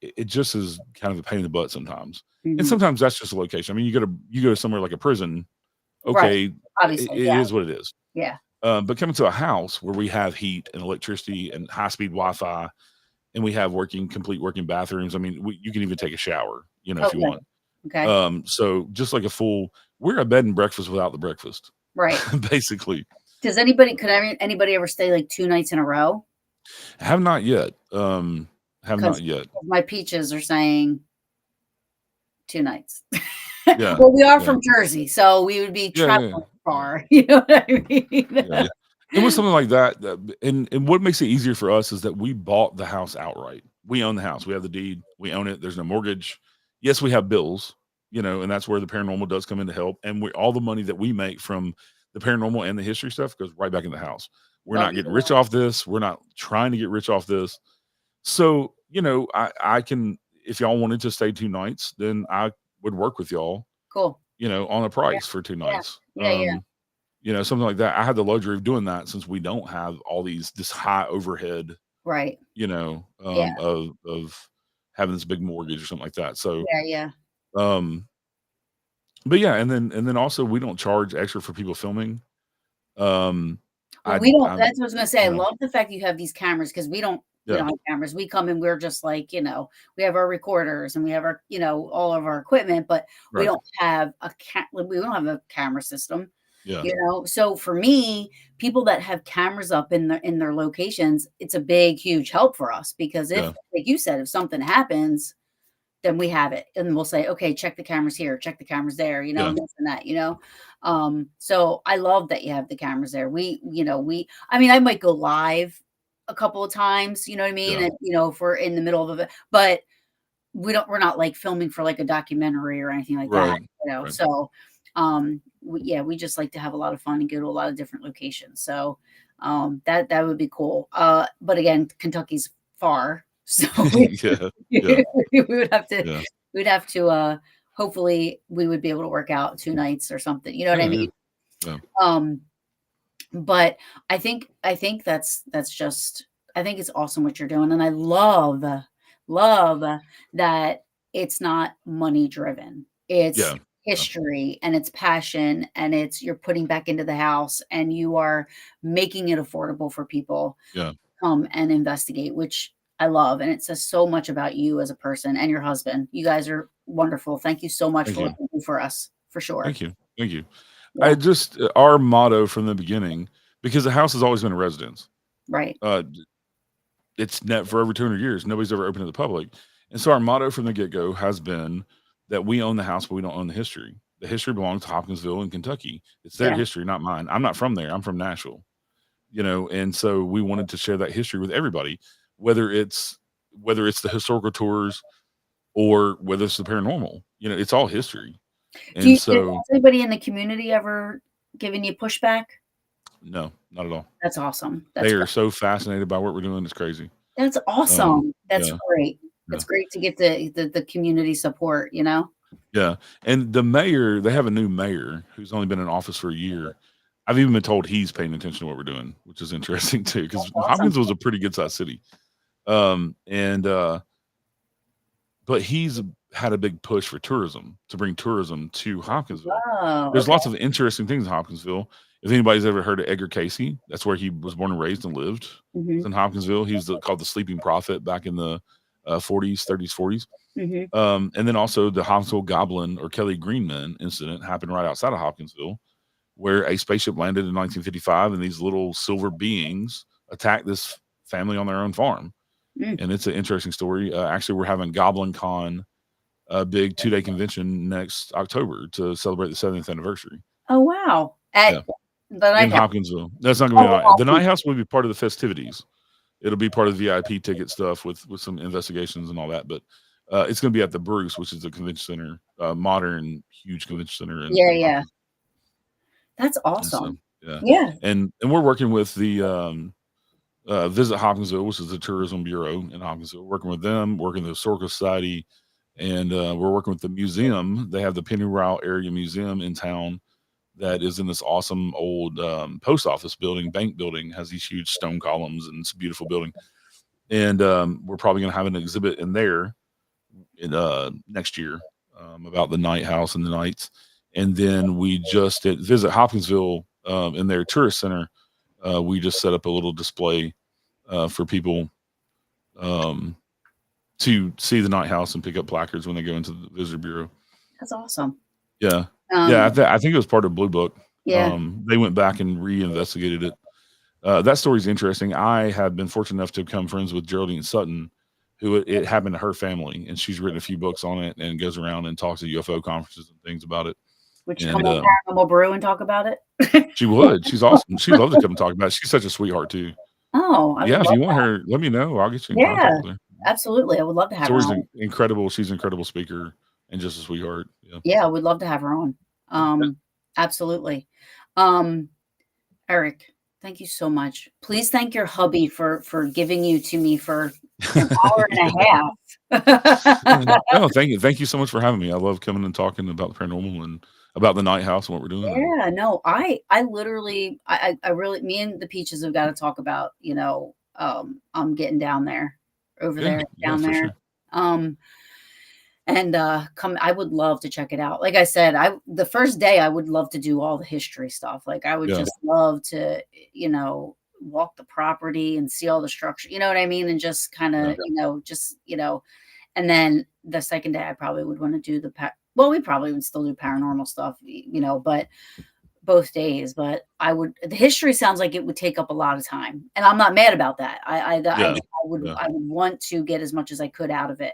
it just is kind of a pain in the butt sometimes. And Mhm. sometimes that's just a location. I mean, you go to somewhere like a prison. Right. Okay, Obviously. it Yeah. is what it is. Yeah. But coming to a house where we have heat and electricity and high speed Wi-Fi, and we have complete working bathrooms. I mean, you can even take a shower, if you Okay. want. Okay. So just like we're a bed and breakfast without the breakfast. Right. basically. Could anybody ever stay like 2 nights in a row? Have not yet. Have not Because yet. my peaches are saying 2 nights. Yeah. Well, we are Yeah. from Jersey, so we would be Yeah. Yeah. traveling far. You know what I mean? Yeah. Yeah. And with something like that, and what makes it easier for us is that we bought the house outright. We own the house. We have the deed. We own it. There's no mortgage. Yes, we have bills, and that's where the paranormal does come in to help. And all the money that we make from the paranormal and the history stuff goes right back in the house. We're Oh, not getting rich off this. We're not trying to get rich off this. So, I can, if y'all wanted to stay 2 nights, then I would work with y'all, cool. on a Yeah. price for 2 Yeah. nights. Yeah. Something like that. I had the luxury of doing that since we don't have all this high overhead, Right. Yeah. of having this big mortgage or something like that. So, Yeah. but yeah, and then also we don't charge extra for people filming. Well, I we don't. I That's what I was gonna say. I yeah, love the fact you have these cameras because we don't. We yeah, don't have cameras. We come and we're just like, we have our recorders and we have our, all of our equipment, but we right, don't have we don't have a camera system, yeah, So for me, people that have cameras up in their locations, it's a big, huge help for us because if, yeah, like you said, if something happens, then we have it and we'll say, okay, check the cameras here, check the cameras there, yeah, and this and that. So I love that you have the cameras there. I mean, I might go live a couple of times, you know what I mean? yeah, And, if we're in the middle of it, but we're not like filming for like a documentary or anything like that, right, right, So, we just like to have a lot of fun and go to a lot of different locations. So, that would be cool. But again, Kentucky's far, so yeah, yeah, we would have to, yeah, hopefully we would be able to work out 2 nights or something. You know what I yeah, yeah, mean? yeah. Um, but I think that's just I think it's awesome what you're doing, and I love that it's not money driven. It's Yeah, yeah, history and it's passion and you're putting back into the house and you are making it affordable for people yeah. to come and investigate, which I love, and it says so much about you as a person and your husband. You guys are wonderful. Thank you so much Thank for what you, you do for us, for sure. thank you, thank you. I Yeah, just our motto from the beginning, because the house has always been a residence. right. Uh, it's net for over 200 years. Nobody's ever opened to the public, and so our motto from the get go has been that we own the house, but we don't own the history. The history belongs to Hopkinsville in Kentucky. It's their Yeah. history, not mine. I'm not from there. I'm from Nashville. And so we wanted to share that history with everybody, whether it's the historical tours or whether it's the paranormal. It's all history. Do And you Has so, anybody in the community ever given you pushback? no, not at all. That's awesome. They That's are great. so fascinated by what we're doing. It's crazy. That's Um, awesome. That's yeah, great. yeah, It's great to get the community support, you know? yeah. And the mayor, they have a new mayor who's only been in office for a year. I've even been told he's paying attention to what we're doing, which is interesting too, because That's awesome. Hopkins was a pretty good sized city. And but he's had a big push for tourism to bring tourism to Hopkinsville. Oh, There's okay. lots of interesting things in Hopkinsville. If anybody's ever heard of Edgar Casey, that's where he was born and raised and lived. It's Mhm. in Hopkinsville. He was called the Sleeping Prophet back in the 40s, 30s, 40s. Mhm. And then also the Hopkinsville Goblin or Kelly Greenman incident happened right outside of Hopkinsville, where a spaceship landed in 1955 and these little silver beings attacked this family on their own farm. Mm. And it's an interesting story. Actually, we're having Goblin Con, a big 2-day convention next October to celebrate the 70th anniversary. Oh, wow. Yeah, At the in Night House. Hopkinsville. That's not going to be Oh, the night house. Will be part of the festivities. It'll be part of the VIP ticket stuff with some investigations and all that. But it's going to be at the Bruce, which is a convention center, modern, huge convention center yeah, in yeah. Hopkins. That's And so, awesome. yeah, Yeah. and we're working with the Visit Hopkinsville, which is the tourism bureau in Hopkinsville. Working with them, working with the Historical Society, and we're working with the museum. They have the Penny Route Area Museum in town that is in this awesome old post office building, bank building, has these huge stone columns, and it's a beautiful building. And we're probably going to have an exhibit in there in next year about the night house and the nights. And then we just at Visit Hopkinsville in their tourist center, we just set up a little display for people to see the night house and pick up placards when they go into the visitor bureau. That's awesome. Yeah, yeah. Um, I think it was part of Blue Book. Yeah. They went back and reinvestigated it. That story's interesting. I have been fortunate enough to become friends with Geraldine Sutton, who it happened to her family, and she's written a few books on it and goes around and talks at UFO conferences and things about it. Would you come And on Paranormal Brew and talk about it? she would. She's awesome. She'd love to come and talk about it. She's such a sweetheart too. Oh, I Yeah, would if love you want that. her, let me know. I'll get you in Yeah, contact with her. absolutely. I would love to have her Story's on. incredible. She's an incredible speaker and just a sweetheart. Yeah. Yeah, I would love to have her on. Absolutely. Eric, thank you so much. Please thank your hubby for giving you to me for an hour and a half. No, thank you. Thank you so much for having me. I love coming and talking about the paranormal and about the night house and what we're doing. Yeah, no, I literally, I really, me and the Peaches have got to talk about, I'm getting down there, over there, down for there. sure. And I would love to check it out. Like I said, the first day I would love to do all the history stuff. Like I would just love to, walk the property and see all the structure, you know what I mean? And just kind of, and then the second day I probably would want to do we probably would still do paranormal stuff, but both days. But the history sounds like it would take up a lot of time, and I'm not mad about that. I would want to get as much as I could out of it,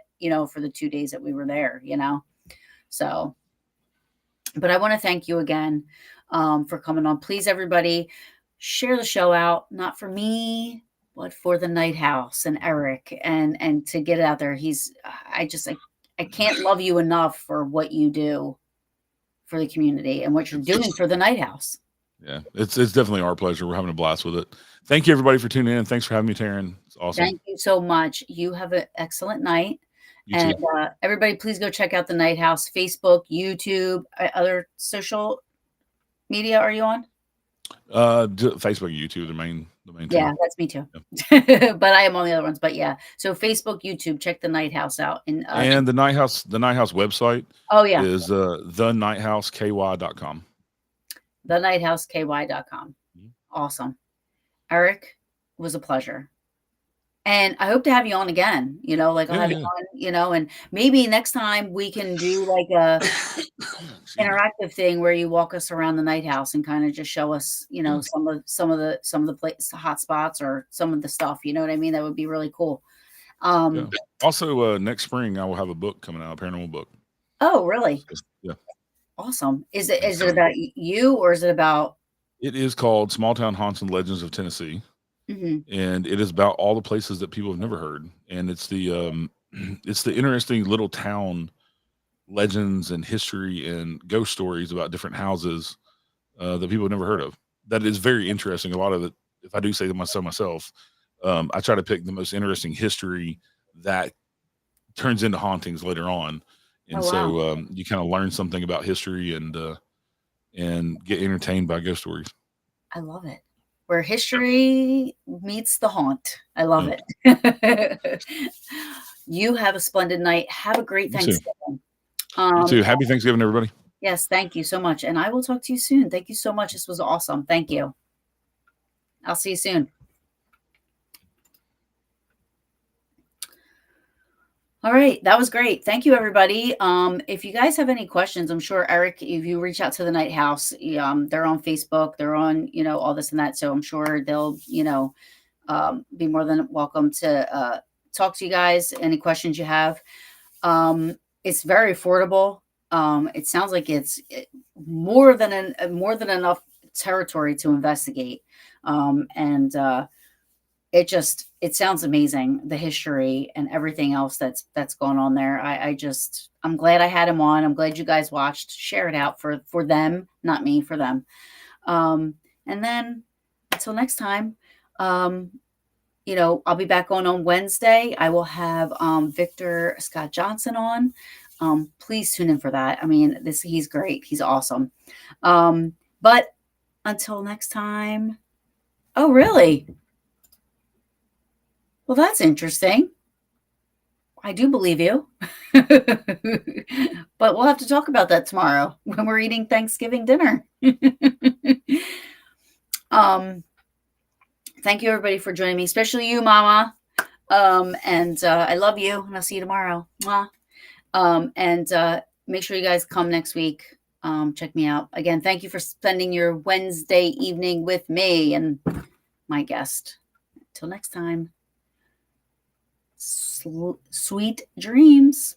for the 2 days that we were there, So, but I want to thank you again for coming on. Please, everybody, share the show out, not for me, but for the Night House and Eric, and to get it out there. I can't love you enough for what you do for the community and what you're doing for the Night House. Yeah, it's definitely our pleasure. We're having a blast with it. Thank you, everybody, for tuning in. Thanks for having me, Taryn. It's awesome. Thank you so much. You have an excellent night. You and too. Everybody, please go check out the Night House, Facebook, YouTube, other social media. Are you on? Facebook and YouTube, the main yeah, two. That's me too. Yeah. But I am on the other ones. But yeah, so Facebook, YouTube, check the Night House out. And the Night House website. Oh yeah, is thenightHouseKY.com. thenightHouseKY.com. Awesome, Eric, it was a pleasure. And I hope to have you on again, I'll have you on, and maybe next time we can do like a interactive thing where you walk us around the Night House and kind of just show us, some of the place hot spots or some of the stuff, you know what I mean? That would be really cool. Also, next spring I will have a book coming out, a paranormal book. Oh, really? Yeah. Awesome. Is it about you or is it about? It is called Small Town Haunts and Legends of Tennessee. Mm-hmm. And it is about all the places that people have never heard, and it's the interesting little town legends and history and ghost stories about different houses that people have never heard of. That is very interesting. A lot of it, if I do say so myself, I try to pick the most interesting history that turns into hauntings later on, and so you kind of learn something about history and get entertained by ghost stories. I love it. Where history meets the haunt. I love it. You have a splendid night. Have a great Thanksgiving. You too. Happy Thanksgiving, everybody. Yes, thank you so much. And I will talk to you soon. Thank you so much. This was awesome. Thank you. I'll see you soon. All right. That was great. Thank you, everybody. If you guys have any questions, I'm sure, Eric, if you reach out to the Night House, they're on Facebook, they're on, all this and that. So I'm sure they'll, be more than welcome to talk to you guys. Any questions you have. It's very affordable. It sounds like it's more than enough territory to investigate. It sounds amazing, the history and everything else that's going on there. I'm glad I had him on. I'm glad you guys watched. Share it out for them, not me, for them. And then until next time, I'll be back on Wednesday. I will have Victor Scott Johnson on. Please tune in for that. I mean, he's great. He's awesome. But until next time. Oh, really? Well, that's interesting. I do believe you. But we'll have to talk about that tomorrow when we're eating Thanksgiving dinner. Thank you, everybody, for joining me, especially you, Mama. And I love you, and I'll see you tomorrow. And make sure you guys come next week. check me out. Again, thank you for spending your Wednesday evening with me and my guest. Till next time, sweet dreams.